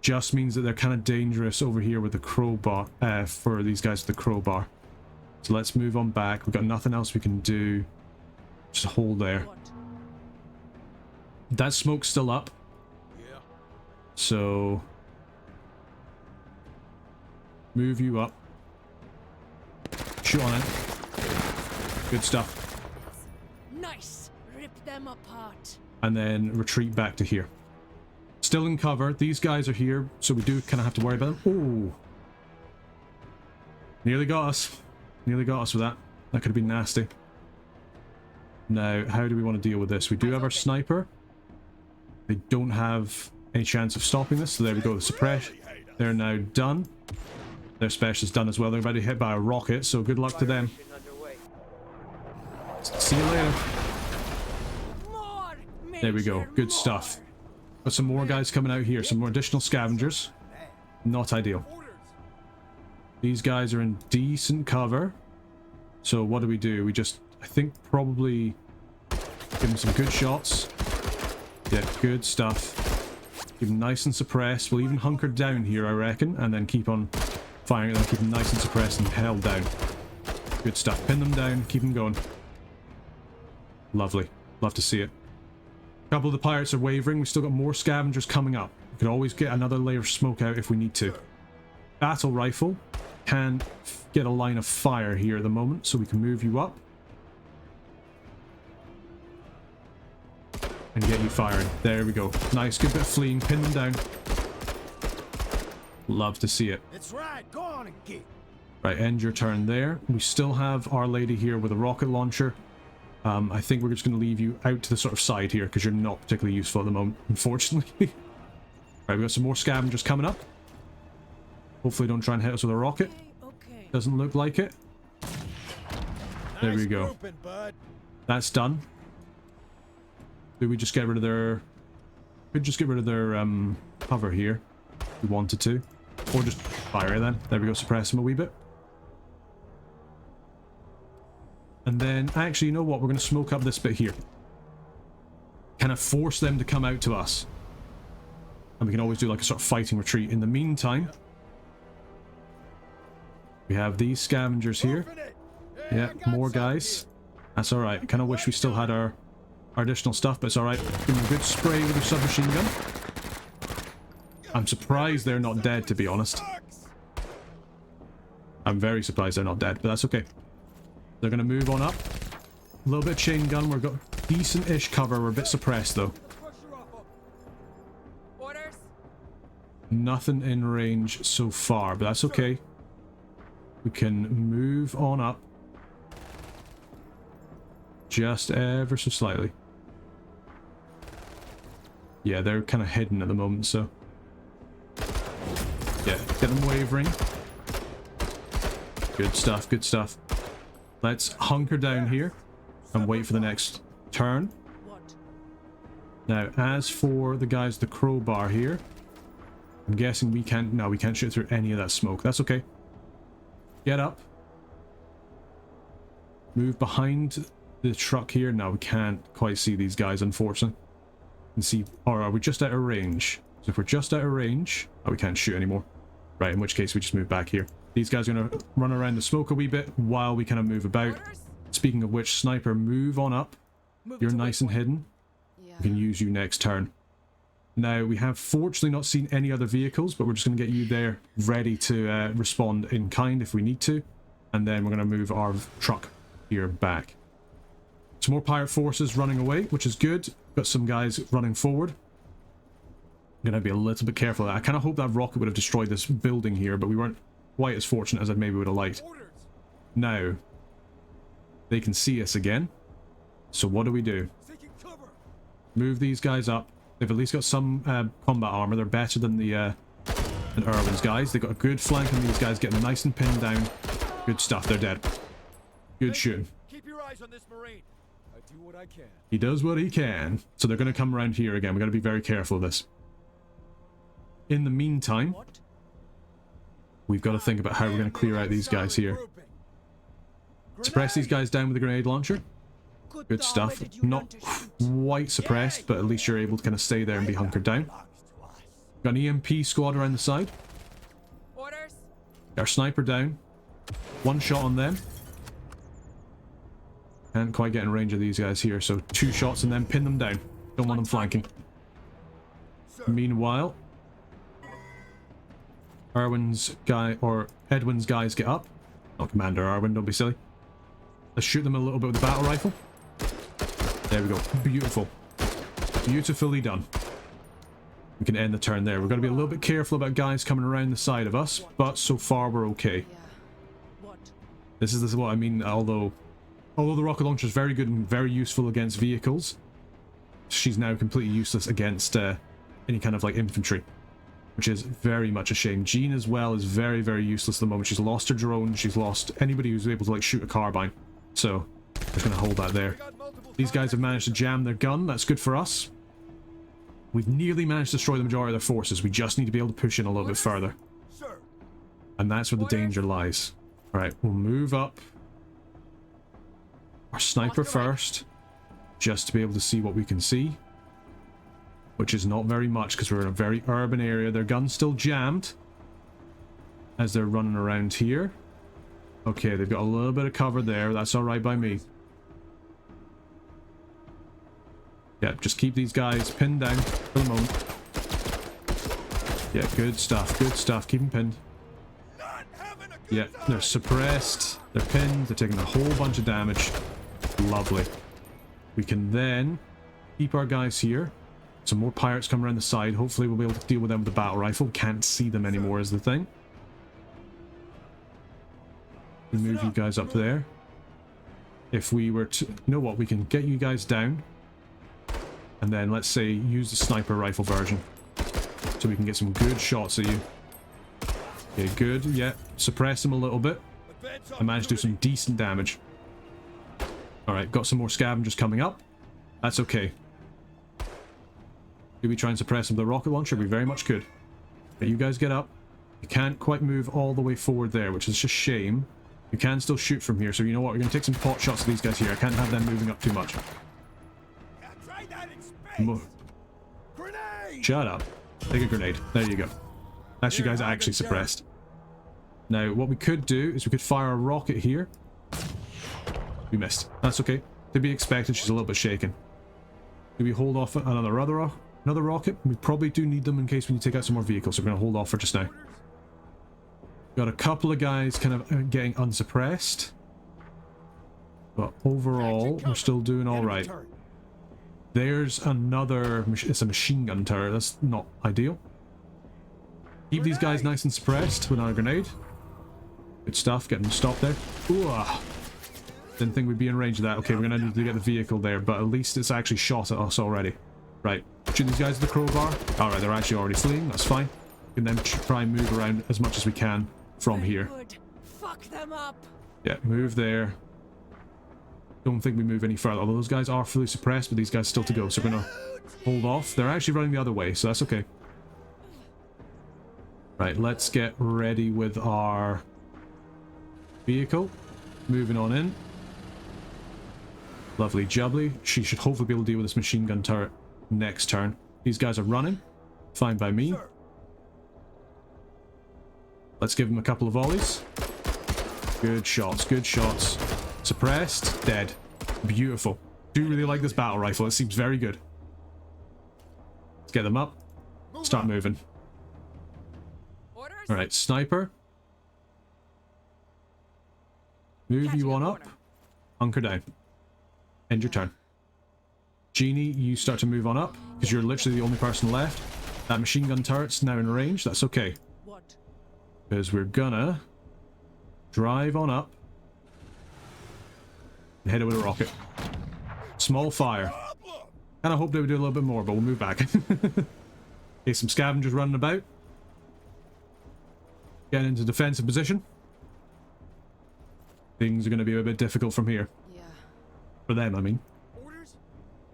Just means that they're kind of dangerous over here with the crowbar, for these guys with the crowbar. So let's move on back. We've got nothing else we can do. Just hold there. That smoke's still up. Yeah. So... move you up. Shoot on it. Good stuff. Nice. Rip them apart. And then retreat back to here. Still in cover. These guys are here, so we do kind of have to worry about them. Oh! Nearly got us. Nearly got us with that. That could have been nasty. Now, how do we want to deal with this? We do have our sniper. They don't have any chance of stopping this, so there we go. The suppression. They're now done. Their special's done as well. They're about to hit by a rocket, so good luck to them. Mission underway. See you later. More, There we go. Major, Good more. stuff. Got some more guys coming out here. Some more additional scavengers. Not ideal. These guys are in decent cover. So what do? We just, I think, probably give them some good shots. Yeah, good stuff. Keep them nice and suppressed. We'll even hunker down here, I reckon, and then keep on firing at them. Keep them nice and suppressed and held down. Good stuff. Pin them down. Keep them going. Lovely. Love to see it. A couple of the pirates are wavering. We've still got more scavengers coming up. We could always get another layer of smoke out if we need to. Battle rifle can get a line of fire here at the moment, so we can move you up and get you firing. There we go. Nice, good bit of fleeing. Pin them down. Love to see it. That's right. Go on and get. Right, end your turn there. We still have Our Lady here with a rocket launcher. I think we're just going to leave you out to the sort of side here because you're not particularly useful at the moment, unfortunately. Right, we've got some more scavengers coming up. Hopefully don't try and hit us with a rocket. Okay. Doesn't look like it. There we go. Grouping, bud. That's done. Do we just get rid of their... Could just get rid of their cover here if we wanted to. Or just fire it then. There we go, suppress them a wee bit. And then, actually, you know what? We're going to smoke up this bit here. Kind of force them to come out to us. And we can always do like a sort of fighting retreat. In the meantime, we have these scavengers here. Yeah, more guys. That's alright. Kind of wish we still had our additional stuff, but it's alright. Give them a good spray with your submachine gun. I'm surprised they're not dead, to be honest. I'm very surprised they're not dead, but that's okay. They're going to move on up. A little bit of chain gun. We've got decent-ish cover. We're a bit suppressed, though. Orders. Nothing in range so far, but that's okay. We can move on up. Just ever so slightly. Yeah, they're kind of hidden at the moment, so... yeah, get them wavering. Good stuff, good stuff. Let's hunker down here and wait for the next turn. What? Now, as for the guys with the crowbar here, I'm guessing we can't... no, we can't shoot through any of that smoke. That's okay. Get up. Move behind the truck here. No, we can't quite see these guys, unfortunately. And see... or are we just out of range? So if we're just out of range... oh, we can't shoot anymore. Right, in which case we just move back here. These guys are going to run around the smoke a wee bit while we kind of move about. Orders? Speaking of which, sniper, move on up. Move You're to nice and waypoint. hidden. Yeah. We can use you next turn. Now, we have fortunately not seen any other vehicles, but we're just going to get you there ready to respond in kind if we need to. And then we're going to move our truck here back. Some more pirate forces running away, which is good. Got some guys running forward. I'm gonna be a little bit careful. I kind of hope that rocket would have destroyed this building here, but we weren't quite as fortunate as I maybe would have liked. Now, they can see us again. So what do? Move these guys up. They've at least got some combat armor. They're better than the than Irwin's guys. They've got a good flank on these guys, getting nice and pinned down. Good stuff. They're dead. Good shooting. Keep your eyes on this Marine. I do what I can. He does what he can. So they're going to come around here again. We've got to be very careful of this. In the meantime, we've got to think about how we're going to clear out these guys here. Suppress these guys down with a grenade launcher. Good stuff. Not quite suppressed, but at least you're able to kind of stay there and be hunkered down. Got an EMP squad around the side. Orders. Got our sniper down. One shot on them. Can't quite get in range of these guys here, so 2 shots and then pin them down. Don't want them flanking. Meanwhile, Edwin's guys get up. Not Commander Irwin, don't be silly. Let's shoot them a little bit with the battle rifle. There we go. Beautiful. Beautifully done. We can end the turn there. We're going to be a little bit careful about guys coming around the side of us, but so far we're okay. This is what I mean, although the rocket launcher is very good and very useful against vehicles, she's now completely useless against any kind of like infantry, which is very much a shame. Jean as well is very, very useless at the moment. She's lost her drone, she's lost anybody who's able to like shoot a carbine. So, I'm just going to hold that there. These guys have managed to jam their gun, that's good for us. We've nearly managed to destroy the majority of their forces, we just need to be able to push in a little bit further. And that's where the danger lies. Alright, we'll move up. Our sniper first, just to be able to see what we can see. Which is not very much, because we're in a very urban area. Their gun's still jammed as they're running around here. Okay, they've got a little bit of cover there. That's alright by me. Yeah, just keep these guys pinned down for the moment. Yeah, good stuff, good stuff. Keep them pinned. Yeah, they're suppressed. They're pinned. They're taking a whole bunch of damage. Lovely. We can then keep our guys here. Some more pirates come around the side. Hopefully we'll be able to deal with them with the battle rifle. Can't see them anymore is the thing. We move you guys up there. If we were to... You know what? We can get you guys down. And then, let's say, use the sniper rifle version. So we can get some good shots at you. Okay, good. Yeah. Suppress them a little bit. I managed to do some decent damage. Alright, got some more scavengers coming up. That's okay. Do we try and suppress them with the rocket launcher? We very much could. But you guys get up. You can't quite move all the way forward there, which is just a shame. You can still shoot from here, so you know what? We're going to take some pot shots at these guys here. I can't have them moving up too much. Shut up. Take a grenade. There you go. That's you guys actually suppressed. Now, what we could do is we could fire a rocket here. We missed. That's okay. To be expected, she's a little bit shaken. Do we hold off another rocket? We probably do need them in case we need to take out some more vehicles, so we're going to hold off for just now. Got a couple of guys kind of getting unsuppressed. But overall, we're still doing alright. There's another... It's a machine gun turret. That's not ideal. Keep these guys nice and suppressed with our grenade. Good stuff. Getting them stopped there. Ooh, didn't think we'd be in range of that. Okay, we're going to need to get the vehicle there, but at least it's actually shot at us already. Right. Shoot these guys with the crowbar. Alright, they're actually already fleeing. That's fine. We can then try and move around as much as we can from here. Good. Fuck them up. Yeah, move there. Don't think we move any further. Although those guys are fully suppressed, but these guys still to go. So we're going to hold off. They're actually running the other way, so that's okay. Right, let's get ready with our vehicle. Moving on in. Lovely jubbly. She should hopefully be able to deal with this machine gun turret next turn. These guys are running. Fine by me. Let's give them a couple of volleys. Good shots, good shots. Suppressed, dead. Beautiful. Do really like this battle rifle. It seems very good. Let's get them up. Start moving. Alright, sniper. Move you on up. Hunker down. End your turn. Genie, you start to move on up, because you're literally the only person left. That machine gun turret's now in range. That's okay. What? Because we're gonna drive on up and hit it with a rocket. Small fire. And I hope they would do a little bit more, but we'll move back. Okay, some scavengers running about. Getting into defensive position. Things are going to be a bit difficult from here. Yeah. For them, I mean. Orders?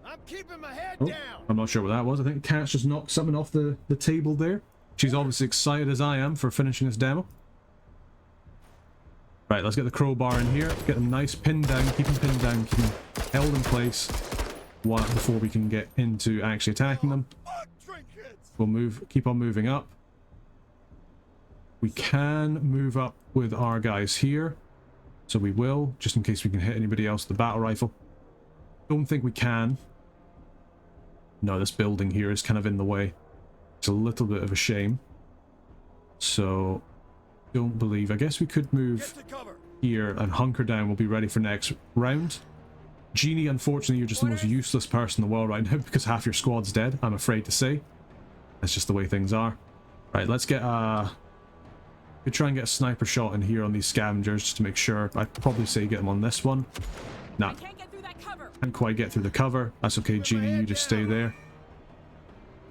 I'm keeping my head Oh, down. I'm not sure what that was. I think Kat's just knocked something off the table there. She's obviously excited as I am for finishing this demo. Right, let's get the crowbar in here. Get them nice pinned down, keep them pinned down, keep them held in place before we can get into actually attacking them. We'll keep on moving up. We can move up with our guys here. So we will, just in case we can hit anybody else with the battle rifle. Don't think we can. No, this building here is kind of in the way. It's a little bit of a shame. So, don't believe. I guess we could move here and hunker down. We'll be ready for next round. Genie, unfortunately, you're just the most useless person in the world right now because half your squad's dead, I'm afraid to say. That's just the way things are. Right, let's get we try and get a sniper shot in here on these scavengers just to make sure. I'd probably say get them on this one. Nah, Can't get through that cover. can't quite get through the cover. That's okay, Genie, you just stay there.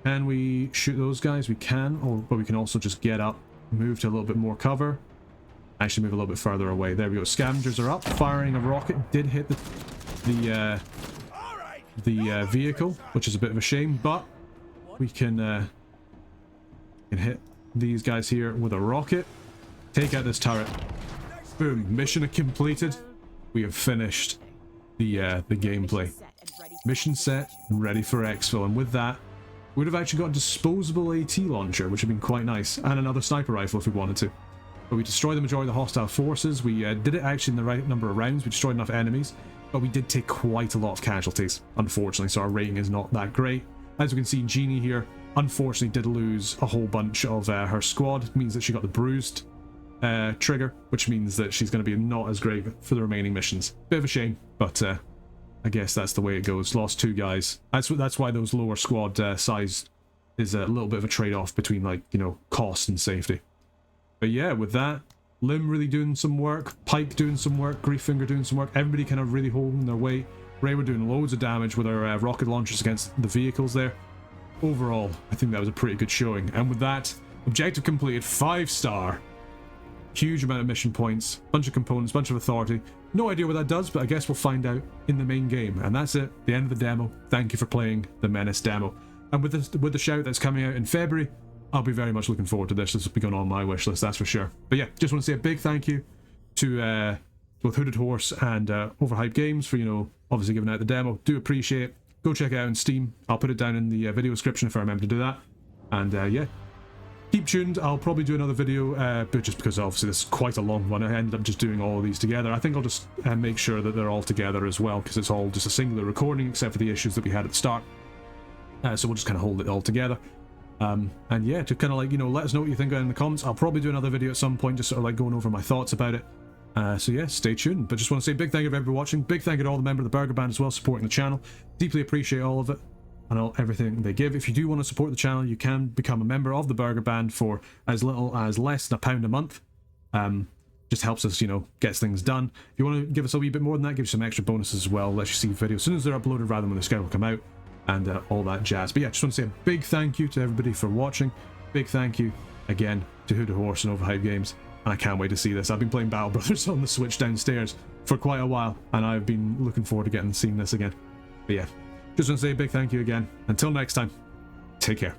Can we shoot those guys? We can, but we can also just get up, move to a little bit more cover. Actually move a little bit further away. There we go. Scavengers are up. Firing a rocket did hit the vehicle, which is a bit of a shame, but we can hit these guys here with a rocket. Take out this turret. Boom. Mission completed. We have finished the gameplay. Mission set and ready for exfil. And with that, we would have actually got a disposable AT launcher, which would have been quite nice, and another sniper rifle if we wanted to. But we destroyed the majority of the hostile forces. We did it actually in the right number of rounds. We destroyed enough enemies, but we did take quite a lot of casualties, unfortunately, so our rating is not that great. As we can see, Genie here, unfortunately, did lose a whole bunch of her squad. It means that she got the bruised trigger, which means that she's going to be not as great for the remaining missions. Bit of a shame, but I guess that's the way it goes. Lost 2 guys. That's why those lower squad size is a little bit of a trade-off between, like, you know, cost and safety. But yeah, with that, Lim really doing some work, Pike doing some work, Grieffinger doing some work, everybody kind of really holding their weight. Ray were doing loads of damage with our rocket launchers against the vehicles there. Overall, I think that was a pretty good showing. And with that, objective completed, 5-star. Huge amount of mission points, bunch of components, bunch of authority. No idea what that does, but I guess we'll find out in the main game. And that's it, the end of the demo. Thank you for playing the Menace demo. And with the shout that's coming out in February, I'll be very much looking forward to this. This will be going on my wish list, that's for sure. But yeah, just want to say a big thank you to both Hooded Horse and Overhyped Games for, you know, obviously giving out the demo. Do appreciate it. Go check it out on Steam. I'll put it down in the video description if I remember to do that. And yeah, keep tuned. I'll probably do another video, but just because obviously this is quite a long one. I ended up just doing all of these together. I think I'll just make sure that they're all together as well, because it's all just a singular recording except for the issues that we had at the start. So we'll just kind of hold it all together. And yeah, to kind of, like, you know, let us know what you think in the comments. I'll probably do another video at some point, just sort of like going over my thoughts about it. So yeah, stay tuned. But just want to say big thank you to everybody watching. Big thank you to all the members of the Burger Band as well, supporting the channel. Deeply appreciate all of it and everything they give. If you do want to support the channel, you can become a member of the Burger Band for as little as less than £1 a month. Just helps us, you know, gets things done. If you want to give us a wee bit more than that, give you some extra bonuses as well. Let you see videos as soon as they're uploaded rather than when the schedule come out. And all that jazz. But yeah, just want to say a big thank you to everybody for watching. Big thank you again to Hooded Horse and Overhyped Games. And I can't wait to see this. I've been playing Battle Brothers on the Switch downstairs for quite a while, and I've been looking forward to seeing this again. But yeah, just want to say a big thank you again. Until next time, take care.